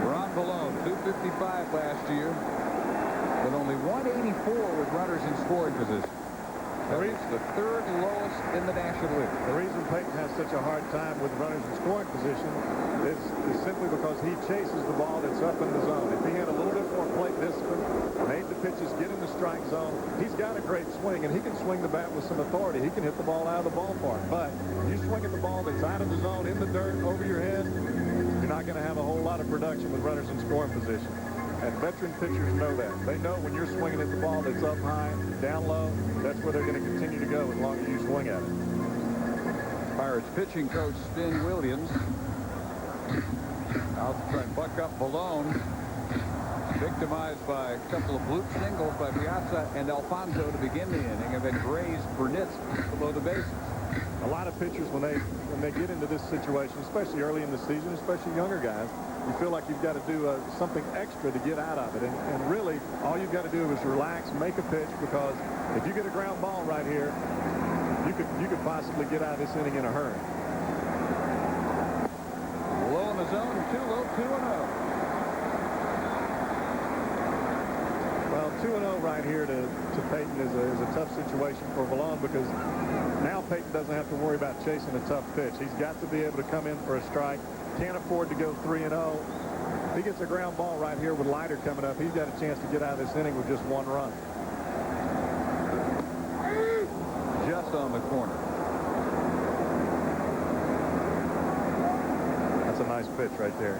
Ron Villone, 255 last year, but only 184 with runners in scoring position. That is the 3rd lowest in the National League. The reason Payton has such a hard time with runners in scoring position is simply because he chases the ball that's up in the zone. If he had a little bit more plate discipline, made the pitches, get in the strike zone, he's got a great swing, and he can swing the bat with some authority. He can hit the ball out of the ballpark. But you swing at the ball that's out of the zone, in the dirt, over your head, you're not going to have a whole lot of production with runners in scoring position. And veteran pitchers know that. They know when you're swinging at the ball that's up high, down low, that's where they're going to continue to go as long as you swing at it. Pirates pitching coach Spin Williams out to try and buck up Villone, victimized by a couple of bloop singles by Piazza and Alfonso to begin the inning, and then grazed Burnett below the bases. A lot of pitchers, when they get into this situation, especially early in the season, especially younger guys, you feel like you've got to do something extra to get out of it. And really, all you've got to do is relax, make a pitch, because if you get a ground ball right here, you could possibly get out of this inning in a hurry. Low in the zone, 2-0, 2-0. Well, 2-0 right here to Payton is a tough situation for Villone, because now Payton doesn't have to worry about chasing a tough pitch. He's got to be able to come in for a strike. Can't afford to go 3-0. If he gets a ground ball right here with Leiter coming up, he's got a chance to get out of this inning with just 1 run. Just on the corner. That's a nice pitch right there.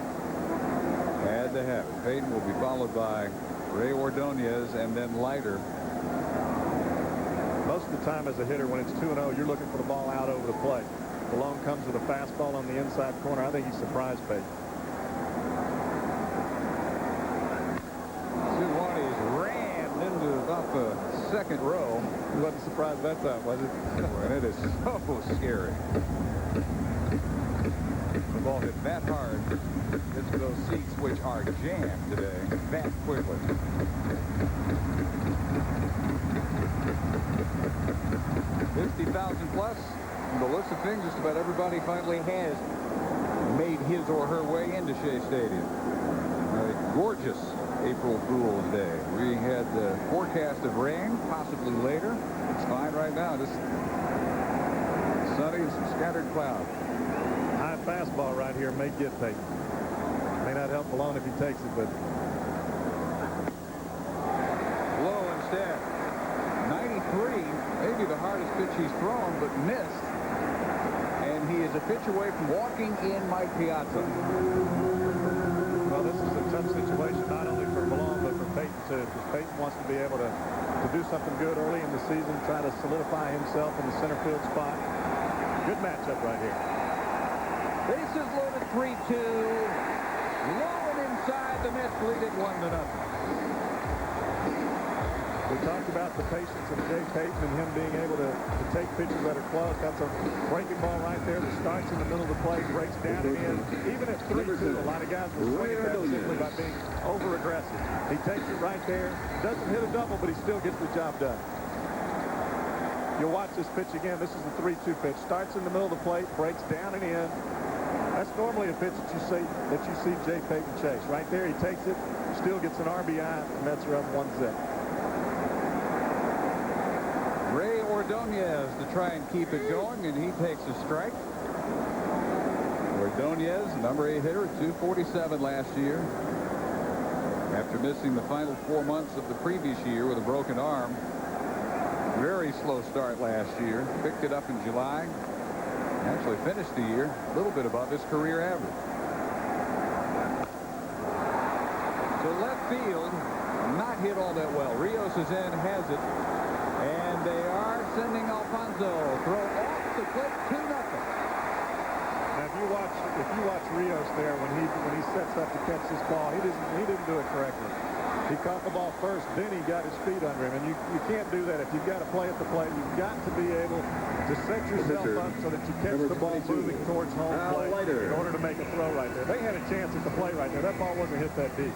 Had to have it. Payton will be followed by Ray Ordonez and then Leiter. Most of the time as a hitter, when it's 2-0, you're looking for the ball out over the plate. Villone comes with a fastball on the inside corner. I think he surprised Payton. 2-1, he's rammed into about the second row. He wasn't surprised that time, was it? And it is so scary. The ball hit that hard into those seats, which are jammed today, that quickly. 50,000 plus. From the looks of things, just about everybody finally has made his or her way into Shea Stadium. A gorgeous April Fool's Day. We had the forecast of rain, possibly later. It's fine right now, just sunny and some scattered clouds. High fastball right here may get Payton. May not help Villone if he takes it, but Low instead. 93, maybe the hardest pitch he's thrown, but missed. And he is a pitch away from walking in Mike Piazza. well, this is a tough situation not only for Villone but for Payton too, because Payton wants to be able to do something good early in the season, try to solidify himself in the center field spot. Good matchup right here. Bases loaded, 3-2. Low and in side. The Mets lead it 1-0. We talked about the patience of Jay Payton and him being able to take pitches that are close. That's a breaking ball right there that starts in the middle of the plate, breaks down and in. Even at 3-2, a lot of guys will swing at that simply by being over-aggressive. He takes it right there. Doesn't hit a double, but he still gets the job done. You'll watch this pitch again. This is the 3-2 pitch. Starts in the middle of the plate, breaks down and in. That's normally a pitch that you see Jay Payton chase. Right there, he takes it, still gets an RBI, and Mets are up 1-0. Ray Ordonez to try and keep it going, and he takes a strike. Ordonez, number 8 hitter, 247 last year. After missing the final 4 months of the previous year with a broken arm. Very slow start last year. Picked it up in July. Actually finished the year a little bit above his career average. So left field, not hit all that well. Rios is in, has it. And they are sending Alfonso. Throw off the clip, 2-0. Now, if you watch Rios there when he sets up to catch this ball, he didn't do it correctly. He caught the ball first, then he got his feet under him, and you can't do that. If you've got to play at the plate, you've got to be able to set yourself up so that you catch the ball moving towards home plate in order to make a throw right there. They had a chance at the plate right there. That ball wasn't hit that deep.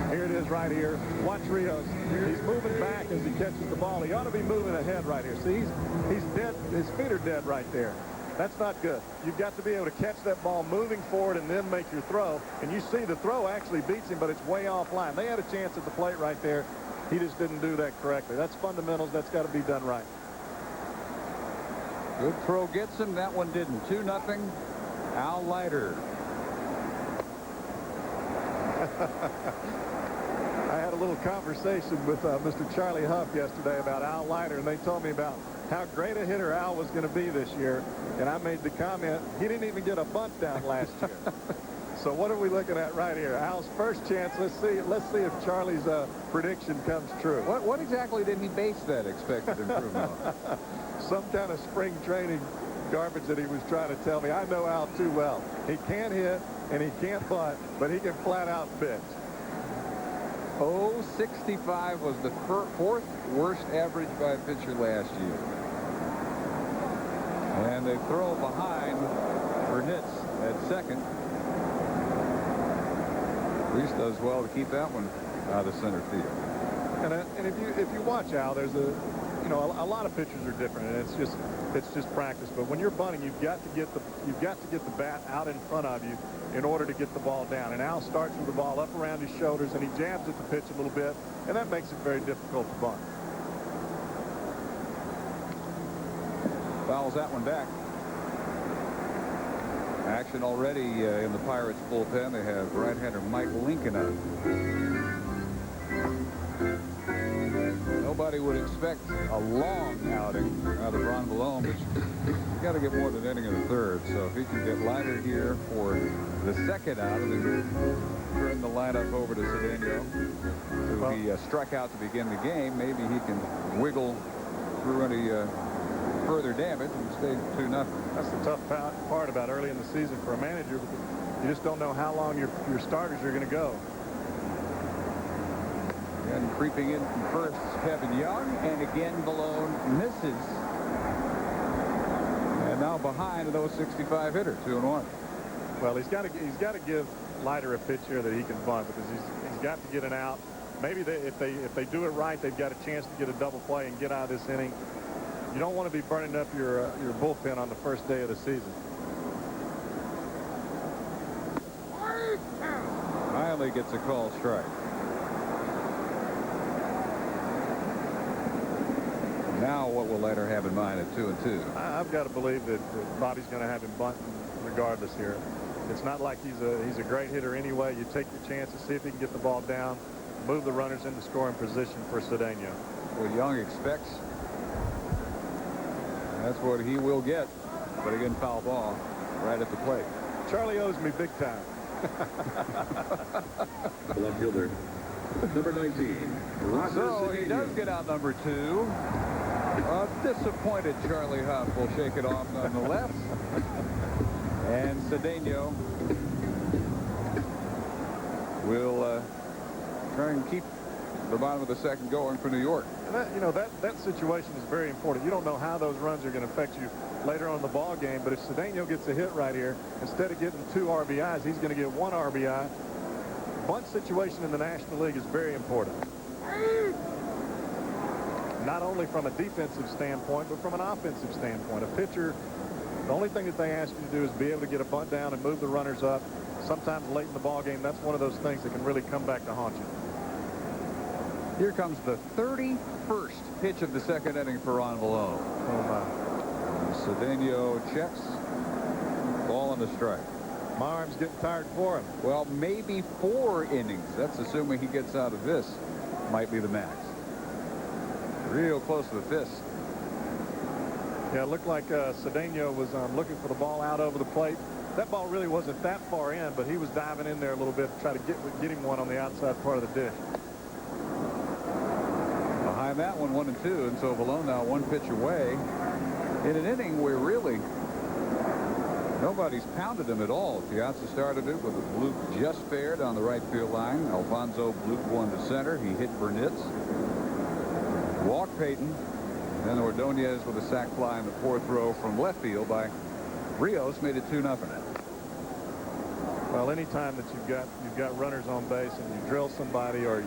Here it is right here. Watch Rios. He's moving back as he catches the ball. He ought to be moving ahead right here. See, he's dead. His feet are dead right there. That's not good. You've got to be able to catch that ball moving forward and then make your throw. And you see the throw actually beats him, but it's way offline. They had a chance at the plate right there. He just didn't do that correctly. That's fundamentals. That's got to be done right. Good throw gets him. That one didn't. 2-0. Al Leiter. I had a little conversation with Mr. Charlie Huff yesterday about Al Leiter, and they told me about how great a hitter Al was going to be this year. And I made the comment, he didn't even get a bunt down last year. So what are we looking at right here? Al's first chance. Let's see if Charlie's prediction comes true. What exactly did he base that expected improvement on? Some kind of spring training garbage that he was trying to tell me. I know Al too well. He can't hit and he can't bunt, but he can flat out pitch. 0.65 was the fourth worst average by a pitcher last year. And they throw behind Burnitz at second. Reese does well to keep that one out of center field. And if you watch Al, there's a lot of pitchers are different, and it's just practice. But when you're bunting, you've got to get the bat out in front of you in order to get the ball down. And Al starts with the ball up around his shoulders, and he jabs at the pitch a little bit, and that makes it very difficult to bunt. Fouls that one back. Action already in the Pirates bullpen. They have right-hander Mike Lincoln out. Nobody would expect a long outing out of Ron Villone, but you got to get more than an inning in the third. So if he can get Leiter here for the second out and then turn the lineup over to Cedeno, who he struck out to begin the game, maybe he can wiggle through any further damage and stay 2-0. That's the tough part about early in the season for a manager, because you just don't know how long your starters are going to go. And creeping in from first, Kevin Young, and again Villone misses. And now behind an 0.65 hitter, 2-1. Well, he's got to give Leiter a pitch here that he can bunt, because he's got to get an out. Maybe if they do it right, they've got a chance to get a double play and get out of this inning. You don't want to be burning up your bullpen on the first day of the season. Finally gets a call strike. Now what will Leiter have in mind at 2-2? I've got to believe that Bobby's going to have him bunting regardless here. It's not like he's a great hitter anyway. You take your chances, see if he can get the ball down, move the runners into scoring position for Cedeno. Well, Young expects. That's what he will get. But again, foul ball right at the plate. Charlie owes me big time. Left fielder, number 19. So he does get out number 2. A disappointed Charlie Huff will shake it off nonetheless. And Cedeno will try and keep the bottom of the second going for New York. And that, you know, that situation is very important. You don't know how those runs are going to affect you later on in the ball game, but if Cedeno gets a hit right here, instead of getting 2 RBIs, he's going to get 1 RBI. Bunt situation in the National League is very important. Not only from a defensive standpoint, but from an offensive standpoint. A pitcher, the only thing that they ask you to do is be able to get a bunt down and move the runners up. Sometimes late in the ball game, that's one of those things that can really come back to haunt you. Here comes the 31st pitch of the second inning for Ron Villone. Oh, my. Cedeno checks. Ball and a strike. My arm's getting tired for him. Well, maybe 4 innings. That's assuming he gets out of this. Might be the max. Real close to the fist. Yeah, it looked like Cedeno was looking for the ball out over the plate. That ball really wasn't that far in, but he was diving in there a little bit to try to get him one on the outside part of the dish. Behind that one, 1-2, and so Villone now 1 pitch away in an inning where really nobody's pounded him at all. Piazza started it with a bloop just fair down the right field line. Alfonso blooped one to center. He hit Burnitz. Walked Payton. Then Ordonez with a sac fly in the 4th row from left field by Rios made it 2-0. Well, anytime that you've got runners on base and you drill somebody or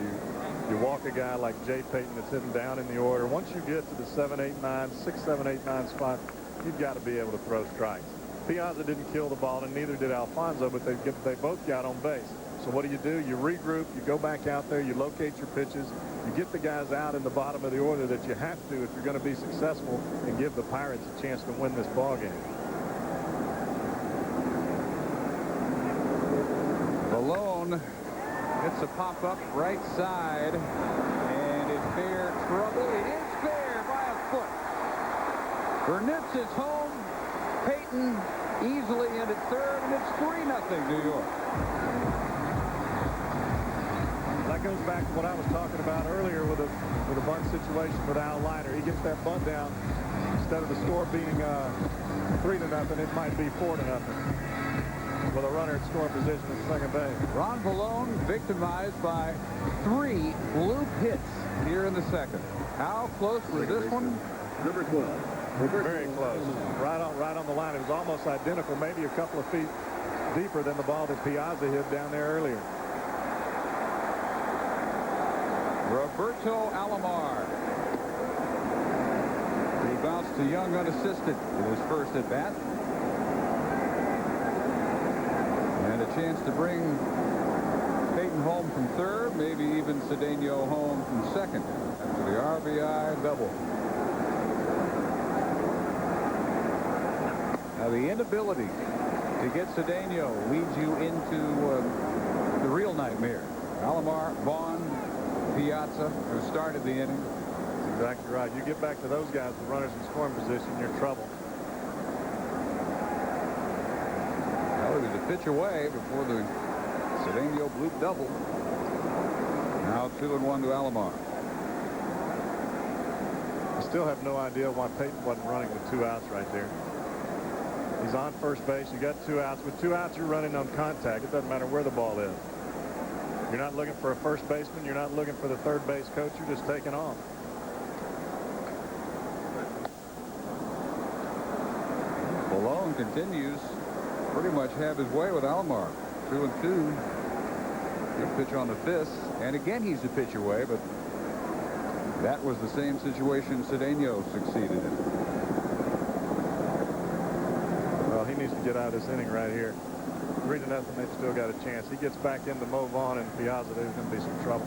you walk a guy like Jay Payton that's hitting down in the order, once you get to the 7, 8, 9, 6, 7, 8, 9 spot, you've got to be able to throw strikes. Piazza didn't kill the ball, and neither did Alfonso, but they both got on base. So what do? You regroup, you go back out there, you locate your pitches, you get the guys out in the bottom of the order that you have to if you're going to be successful and give the Pirates a chance to win this ball game. Villone hits a pop-up right side, and in fair trouble. It is fair by a foot. Burnitz is home. Payton easily in at third, and it's 3-0 New York. That goes back to what I was talking about earlier with a bunt situation with Al Leiter. He gets that bunt down. Instead of the score being 3-0, it might be 4-0 with a runner at scoring position at second base. Ron Villone victimized by 3 bloop hits here in the second. How close was this one? Number 12. Very close. Right on the line. It was almost identical, maybe a couple of feet deeper than the ball that Piazza hit down there earlier. Roberto Alomar. He bounced to Young unassisted in his first at bat. And a chance to bring Payton home from third, maybe even Cedeno home from second after the RBI double. Now the inability to get Cedeno leads you into the real nightmare. Alomar, Vaughn, Piazza, who started the inning. That's exactly right. You get back to those guys with runners in scoring position, you're in trouble. Well, he was a pitch away before the Cedeno bloop double. Now 2-1 to Alomar. I still have no idea why Payton wasn't running with 2 outs right there. He's on first base. You got 2 outs. With 2 outs, you're running on contact. It doesn't matter where the ball is. You're not looking for a first baseman. You're not looking for the third base coach. You're just taking off. Villone continues pretty much have his way with Alomar. 2-2. Good pitch on the fist. And again, he's a pitch away, but that was the same situation Cedeno succeeded in. Well, he needs to get out of this inning right here. 3-0, they've still got a chance. He gets back into Vaughn and Piazza, there's going to be some trouble.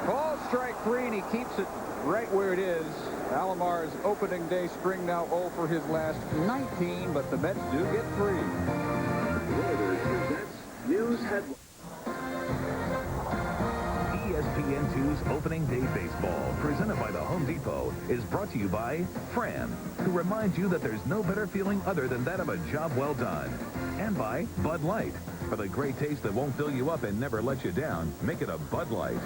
Ball strike 3, and he keeps it right where it is. Alomar's opening day string now 0 for his last 19, but the Mets do get 3. Leiter presents News Headlines. ESPN2's Opening Day Baseball, presented by the Home Depot, is brought to you by Fran, who reminds you that there's no better feeling other than that of a job well done. And by Bud Light. For the great taste that won't fill you up and never let you down, make it a Bud Light.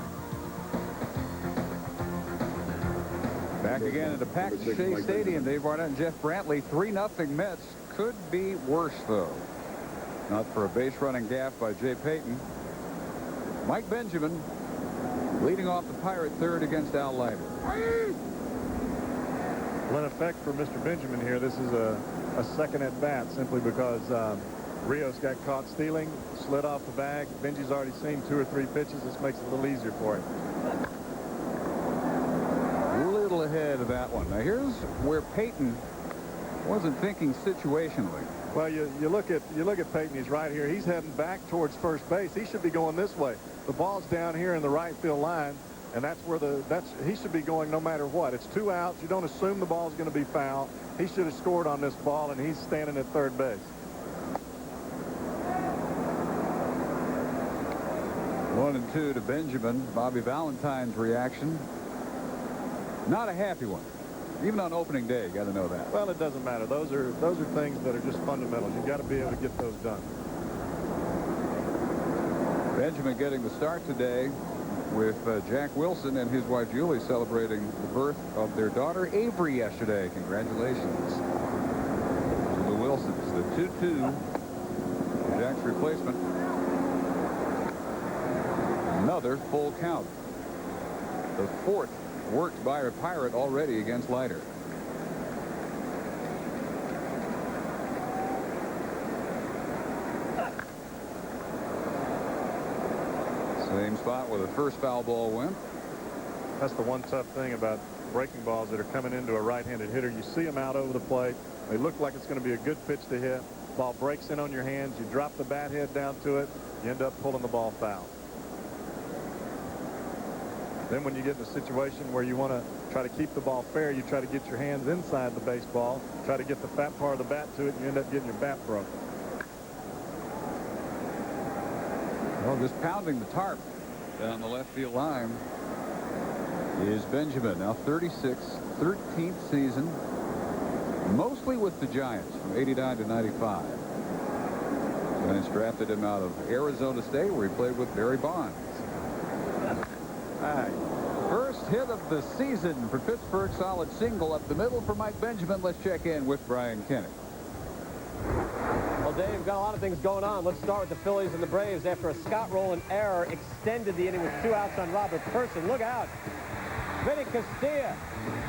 Back again at the packed Shea Stadium. Dave Barnett and Jeff Brantley. 3-0 Mets. Could be worse, though. Not for a base running gaff by Jay Payton. Mike Benjamin leading off the Pirate third against Al Leiter. Well, in effect for Mr. Benjamin here, this is a second at bat simply because Rios got caught stealing, slid off the bag. Benji's already seen 2 or 3 pitches. This makes it a little easier for him. A little ahead of that one. Now here's where Payton wasn't thinking situationally. Well, you look at Payton. He's right here. He's heading back towards first base. He should be going this way. The ball's down here in the right field line, and that's where he should be going no matter what. It's 2 outs. You don't assume the ball's going to be foul. He should have scored on this ball, and he's standing at third base. 1-2 to Benjamin. Bobby Valentine's reaction. Not a happy one. Even on opening day, you got to know that. Well, it doesn't matter. Those are things that are just fundamentals. You've got to be able to get those done. Benjamin getting the start today with Jack Wilson and his wife Julie celebrating the birth of their daughter Avery yesterday. Congratulations to the Wilsons. The 2-2. Jack's replacement. Another full count. The 4th worked by a Pirate already against Leiter. Same spot where the first foul ball went. That's the one tough thing about breaking balls that are coming into a right-handed hitter. You see them out over the plate. They look like it's going to be a good pitch to hit. Ball breaks in on your hands. You drop the bat head down to it. You end up pulling the ball foul. Then when you get in a situation where you want to try to keep the ball fair, you try to get your hands inside the baseball, try to get the fat part of the bat to it, and you end up getting your bat broke. Well, just pounding the tarp down the left field line is Benjamin. Now 36, 13th season, mostly with the Giants from 89 to 95. Giants drafted him out of Arizona State, where he played with Barry Bonds. All right. First hit of the season for Pittsburgh. Solid single up the middle for Mike Benjamin. Let's check in with Brian Kenny. Well, Dave, we've got a lot of things going on. Let's start with the Phillies and the Braves. After a Scott Rowland error, extended the inning with 2 outs on Robert Person. Look out. Vinny Castilla,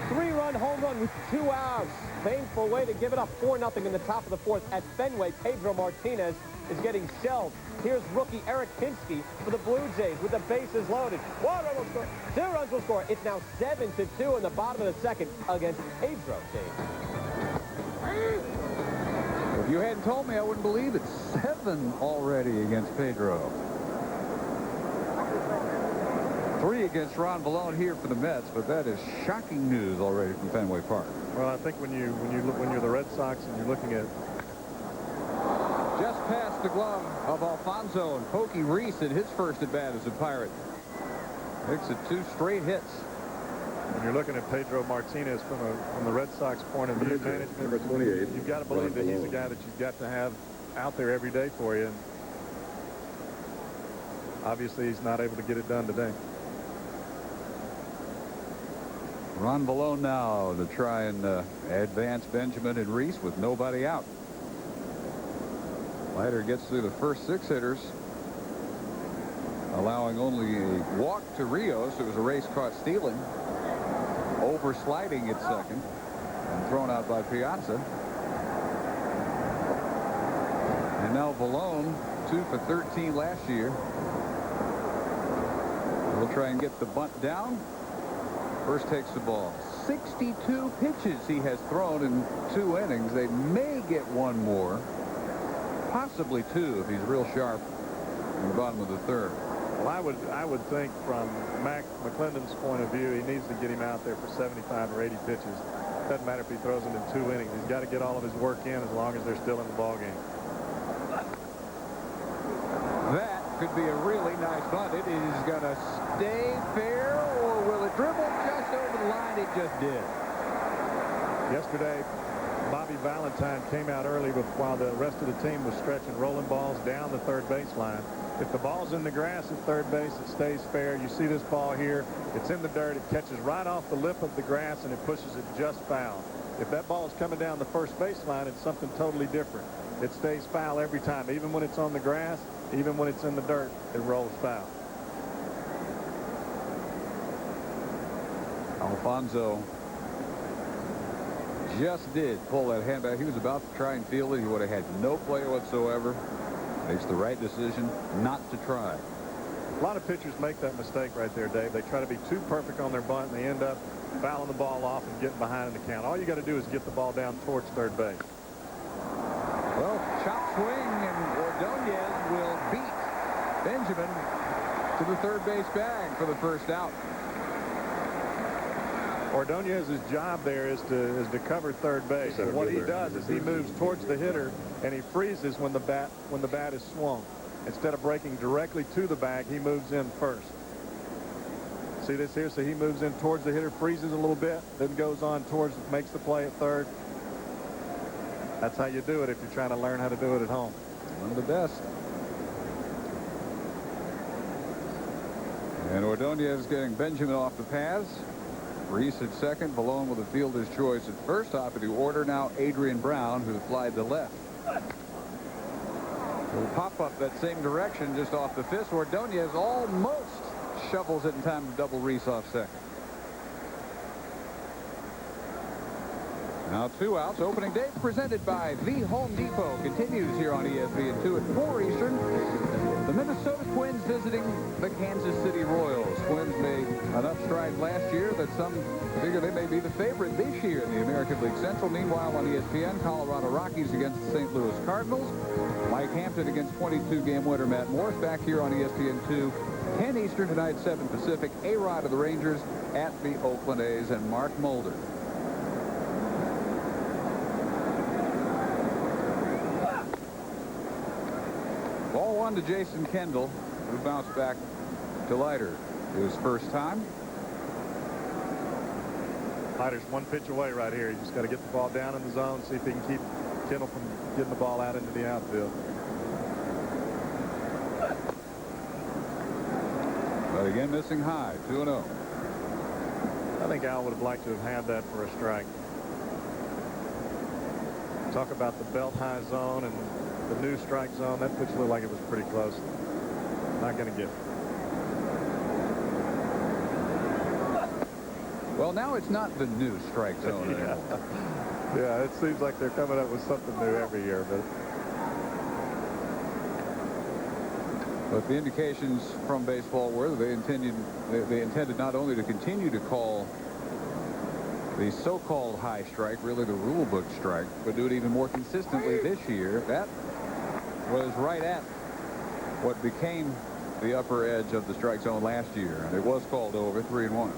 3-run home run with 2 outs. Painful way to give it up. 4-0 in the top of the 4th at Fenway. Pedro Martinez is getting shelled. Here's rookie Eric Pinsky for the Blue Jays with the bases loaded. 1 run will score. 2 runs will score. It's now 7-2 in the bottom of the 2nd against Pedro. If you hadn't told me, I wouldn't believe it. 7 already against Pedro. 3 against Ron Villone here for the Mets, but that is shocking news already from Fenway Park. Well, I think when you're the Red Sox and you're looking at just past the glove of Alfonso, and Pokey Reese in his first at bat as a Pirate makes it 2 straight hits. When you're looking at Pedro Martinez from the Red Sox point of view, management, number 28, you've got to believe that he's a guy that you've got to have out there every day for you. And obviously, he's not able to get it done today. Ron Villone now to try and advance Benjamin and Reese with nobody out. Leiter gets through the first 6 hitters, allowing only a walk to Rios. It was a race caught stealing, oversliding at second, and thrown out by Piazza. And now Villone, 2 for 13 last year. We'll try and get the bunt down. First takes the ball. 62 pitches he has thrown in 2 innings. They may get 1 more. Possibly 2 if he's real sharp in the bottom of the 3rd. Well, I would think from Mac McClendon's point of view, he needs to get him out there for 75 or 80 pitches. Doesn't matter if he throws them in 2 innings. He's got to get all of his work in as long as they're still in the ball game. That could be a really nice bunt. It is going to stay fair, or will it dribble just over the line? It just did. Yesterday, Bobby Valentine came out early while the rest of the team was stretching rolling balls down the third baseline. If the ball's in the grass at third base, it stays fair. You see this ball here. It's in the dirt. It catches right off the lip of the grass, and it pushes it just foul. If that ball is coming down the first baseline, it's something totally different. It stays foul every time, even when it's on the grass, even when it's in the dirt, it rolls foul. Alfonso just did pull that hand back. He was about to try and field it. He would have had no play whatsoever. Makes the right decision not to try. A lot of pitchers make that mistake right there, Dave. They try to be too perfect on their bunt, and they end up fouling the ball off and getting behind in the count. All you got to do is get the ball down towards third base. Well, chop swing, and Ordonez will beat Benjamin to the third base bag for the first out. Ordonez's job there is to cover third base. And what he does is he moves towards the hitter, and he freezes when the bat is swung. Instead of breaking directly to the bag, he moves in first. See this here? So he moves in towards the hitter, freezes a little bit, then goes on towards, makes the play at third. That's how you do it if you're trying to learn how to do it at home. One of the best. And Ordonez getting Benjamin off the pads. Reese at second, Villone with a fielder's choice at first. Top of the order now, Adrian Brown, who flied to left. Will pop up that same direction just off the fist. Ordonez almost shovels it in time to double Reese off second. Now 2 outs. Opening day presented by The Home Depot continues here on ESPN 2 at 4 Eastern. The Minnesota Twins visiting the Kansas City Royals. Twins made enough strides last year that some figure they may be the favorite this year in the American League Central. Meanwhile, on ESPN, Colorado Rockies against the St. Louis Cardinals. Mike Hampton against 22-game winner Matt Morris. Back here on ESPN 2, 10 Eastern tonight, 7 Pacific. A-Rod of the Rangers at the Oakland A's and Mark Mulder. Ball 1 to Jason Kendall, who bounced back to Leiter. His first time. Leiter's one pitch away right here. You just got to get the ball down in the zone, see if he can keep Kendall from getting the ball out into the outfield. But again, missing high, 2-0. I think Al would have liked to have had that for a strike. Talk about the belt high zone and the new strike zone. That pitch looked like it was pretty close. Not going to get it. Well, now it's not the new strike zone anymore. Yeah, it seems like they're coming up with something new every year. But the indications from baseball were that they intended not only to continue to call the so-called high strike, really the rule book strike, but do it even more consistently this year. That was right at what became the upper edge of the strike zone last year, and it was called over 3-1.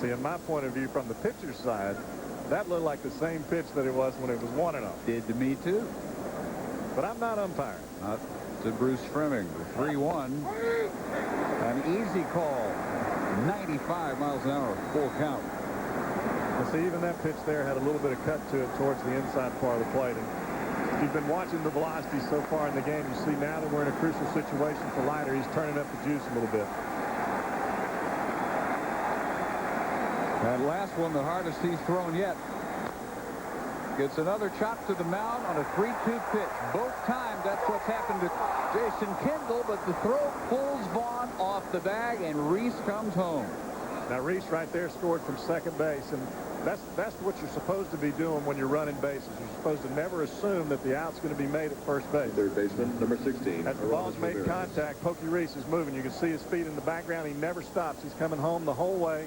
See, in my point of view, from the pitcher's side, that looked like the same pitch that it was when it was 1-0. Did to me too. But I'm not umpiring. Not to Bruce Fremming. The 3-1. An easy call. 95 miles an hour, full count. And see, even that pitch there had a little bit of cut to it towards the inside part of the plate. And if you've been watching the velocity so far in the game, you see now that we're in a crucial situation for Leiter, he's turning up the juice a little bit. That last one, the hardest he's thrown yet. Gets another chop to the mound on a 3-2 pitch. Both times that's what's happened to Jason Kendall, but the throw pulls Vaughn off the bag, and Reese comes home. Now, Reese right there scored from second base, and that's what you're supposed to be doing when you're running bases. You're supposed to never assume that the out's going to be made at first base. Third baseman, number 16. As the ball's made contact, Pokey Reese is moving. You can see his feet in the background. He never stops. He's coming home the whole way.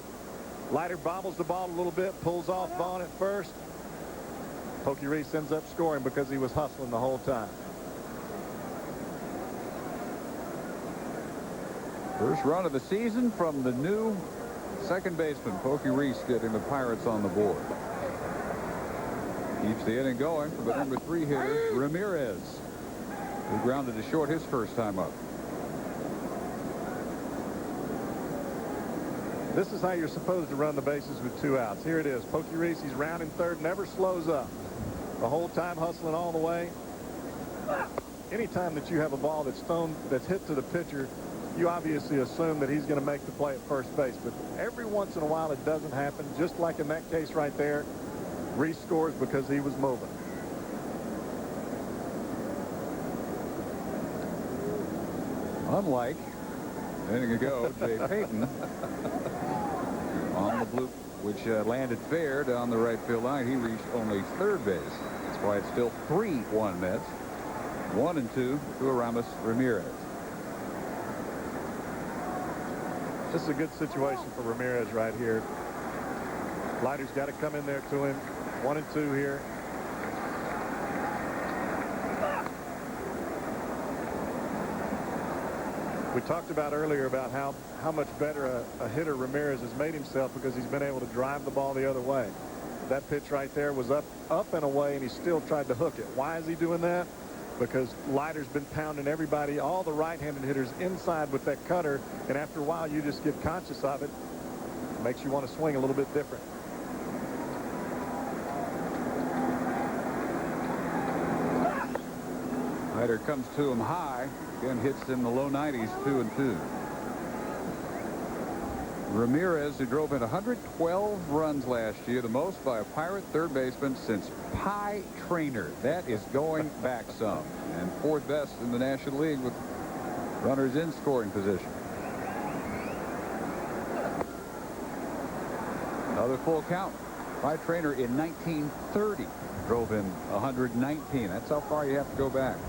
Leiter bobbles the ball a little bit, pulls off Vaughn at first. Pokey Reese ends up scoring because he was hustling the whole time. First run of the season from the new second baseman, Pokey Reese, getting the Pirates on the board. Keeps the inning going for the number 3 hitter, Ramirez, who grounded to short his first time up. This is how you're supposed to run the bases with 2 outs. Here it is. Pokey Reese, he's rounding third, never slows up. The whole time hustling all the way. Anytime that you have a ball that's hit to the pitcher, you obviously assume that he's going to make the play at first base. But every once in a while it doesn't happen, just like in that case right there. Reese scores because he was moving. Unlike a minute ago, Jay Payton on the bloop, which landed fair down the right field line. He reached only third base. That's why it's still 3-1 Mets. 1-2 to Aramis Ramirez. This is a good situation for Ramirez right here. Leiter's got to come in there to him. 1-2 here. We talked about earlier about how much better a hitter Ramirez has made himself because he's been able to drive the ball the other way. That pitch right there was up and away, and he still tried to hook it. Why is he doing that? Because Leiter's been pounding everybody, all the right-handed hitters inside with that cutter, and after a while you just get conscious of it. It makes you want to swing a little bit different. Leiter comes to him high. Again, hits in the low 90s, 2-2. Ramirez, who drove in 112 runs last year, the most by a Pirate third baseman since Pie Traynor. That is going back some. And 4th best in the National League with runners in scoring position. Another full count. Pie Traynor in 1930 drove in 119. That's how far you have to go back.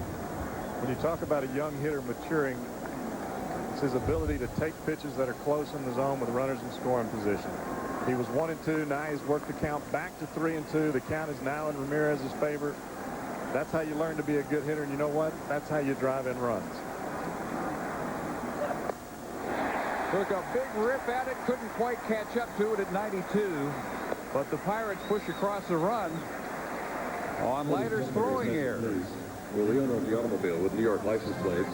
When you talk about a young hitter maturing, it's his ability to take pitches that are close in the zone with runners in scoring position. He was 1-2. Now he's worked the count back to 3-2. The count is now in Ramirez's favor. That's how you learn to be a good hitter. And you know what? That's how you drive in runs. Took a big rip at it. Couldn't quite catch up to it at 92. But the Pirates push across the run on Leiter's throwing errors. Villone of the automobile with New York license plates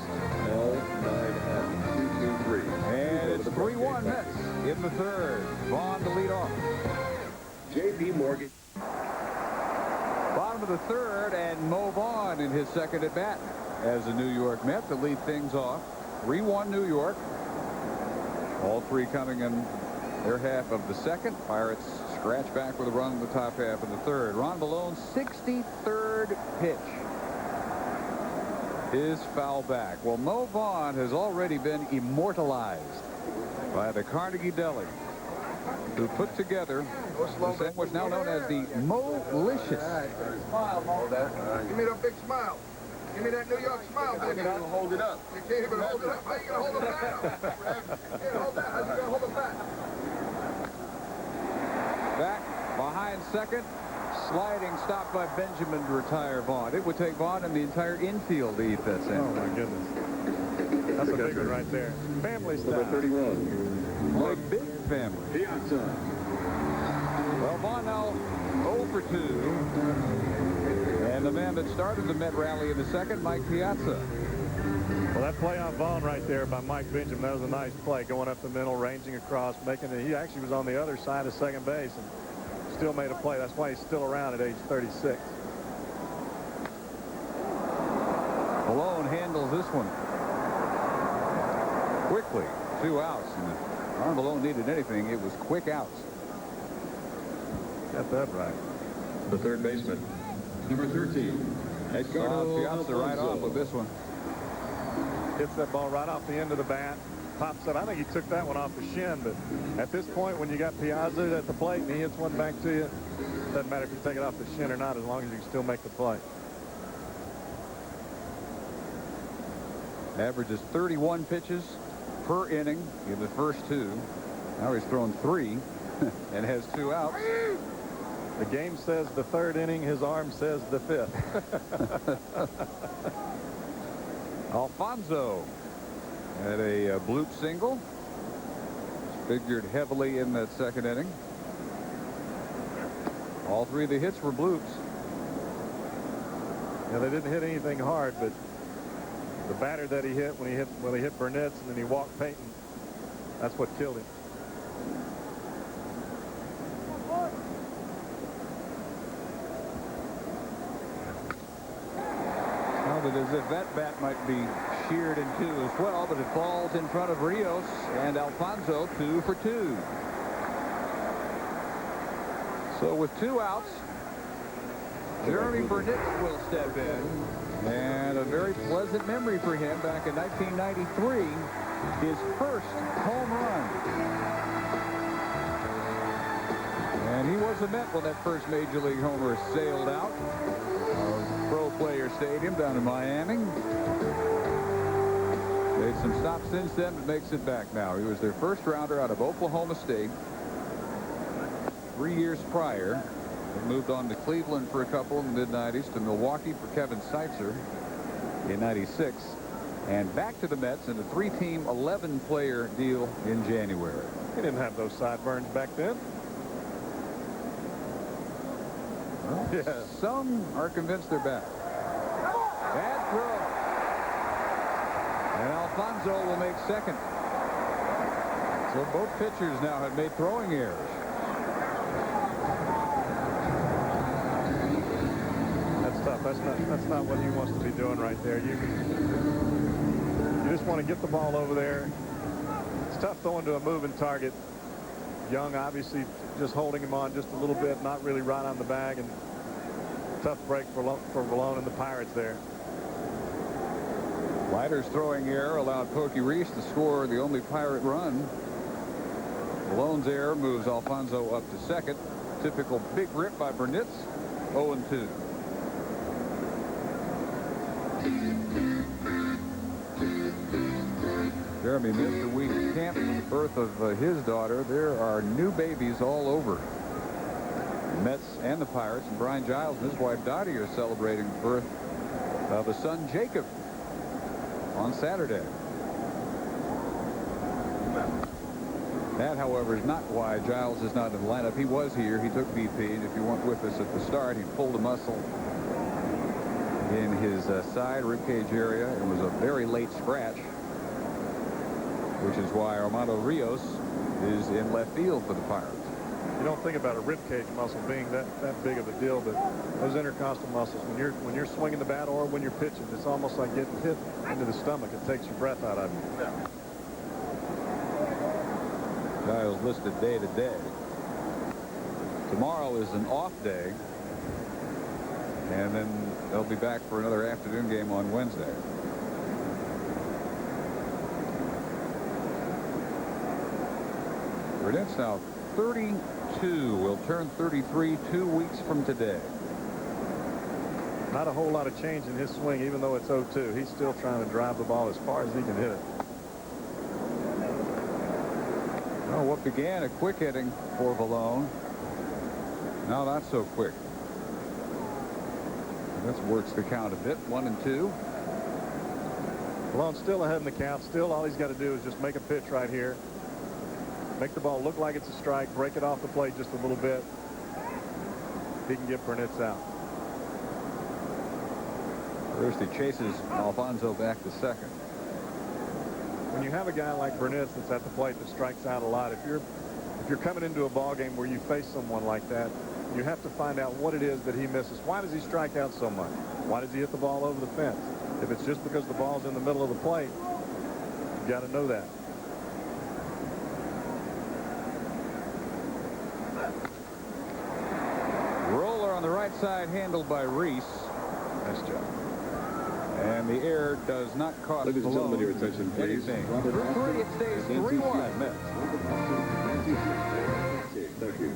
L9F223. And it's 3-1 Mets in the third. Vaughn to lead off. J.P. Morgan. Bottom of the third, and Mo Vaughn in his second at bat as a New York Met to lead things off. 3-1 New York. All three coming in their half of the second. Pirates scratch back with a run in the top half of the third. Ron Villone's 63rd pitch is foul back. Well, Mo Vaughn has already been immortalized by the Carnegie Deli, who put together the sandwich now known as the Mo-licious. Smile, Mo. Give me that big smile. Give me that New York smile, baby. Hold it up. You can't even hold it up. How you gonna hold it back? You can't hold that. How you gonna hold it back? Back behind second. Sliding stop by Benjamin to retire Vaughn. It would take Vaughn and the entire infield to eat that sandwich. Oh, my goodness. That's a big one right there. Family style. Number 31. A big family. Piazza. Well, Vaughn now 0 for 2. And the man that started the Met rally in the second, Mike Piazza. Well, that play on Vaughn right there by Mike Benjamin, that was a nice play. Going up the middle, ranging across, making it. He actually was on the other side of second base and still made a play. That's why he's still around at age 36. Villone handles this one quickly. 2 outs. And if Ron Villone needed anything, it was quick outs. Got that right. The third baseman. Number 13. Saw Piazza right off with this one. Hits that ball right off the end of the bat. Pops up. I think he took that one off the shin, but at this point, when you got Piazza at the plate and he hits one back to you, doesn't matter if you take it off the shin or not, as long as you can still make the play. Averages 31 pitches per inning in the first 2. Now he's thrown 3 and has 2 outs. The game says the third inning. His arm says the 5th. Alfonso had a bloop single. Figured heavily in that second inning. All 3 of the hits were bloops. Yeah, they didn't hit anything hard, but the batter that he hit when he hit Burnett and then he walked Payton, that's what killed him. sounded as if that bat might be sheared in two as well, but it falls in front of Rios and Alfonso, 2 for 2. So with 2 outs, Jeremy Burnett will step in, and a very pleasant memory for him back in 1993, his first home run. And he was a Met when that first Major League homer sailed out of Pro Player Stadium down in Miami. Made some stops since then, but makes it back now. He was their first rounder out of Oklahoma State 3 years prior. He moved on to Cleveland for a couple in the mid-90s, to Milwaukee for Kevin Seitzer in 96, and back to the Mets in a 3-team 11-player deal in January. He didn't have those sideburns back then. Well, yeah. Some are convinced they're back. Bad throw. And Alfonso will make second. So both pitchers now have made throwing errors. That's tough. That's not what he wants to be doing right there. You just want to get the ball over there. It's tough throwing to a moving target. Young obviously just holding him on just a little bit, not really right on the bag, and tough break for Villone and the Pirates there. Leiter's throwing error allowed Pokey Reese to score the only Pirate run. Villone's error moves Alfonso up to second. Typical big rip by Burnett. 0-2. Jeremy missed a week at camp. Birth of his daughter. There are new babies all over. The Mets and the Pirates, and Brian Giles and his wife Dottie are celebrating the birth of a son, Jacob, on Saturday. That, however, is not why Giles is not in the lineup. He was here. He took BP, and if you weren't with us at the start, he pulled a muscle in his side ribcage area. It was a very late scratch, which is why Armando Rios is in left field for the Pirates. You don't think about a ribcage muscle being that big of a deal, but those intercostal muscles, when you're swinging the bat or when you're pitching, it's almost like getting hit into the stomach. It takes your breath out of you. Giles listed day to day. Tomorrow is an off day, and then they'll be back for another afternoon game on Wednesday. Burnett's now 32. Will turn 33 2 weeks from today. Not a whole lot of change in his swing, even though it's 0-2. He's still trying to drive the ball as far as he can hit it. Well, what began a quick hitting for Vaughn, now not so quick. That works the count a bit. 1-2. Vaughn still ahead in the count. Still, all he's got to do is just make a pitch right here. Make the ball look like it's a strike. Break it off the plate just a little bit. He can get Burnett's out. First, he chases Alfonso back to second. When you have a guy like Burnett that's at the plate that strikes out a lot, if you're coming into a ball game where you face someone like that, you have to find out what it is that he misses. Why does he strike out so much? Why does he hit the ball over the fence? If it's just because the ball's in the middle of the plate, you got to know that. Roller on the right side, handled by Reese. Nice job. And the error does not cost Ladies and gentlemen, your attention, please. Through 3, it stays 3-1 Mets. Thank you.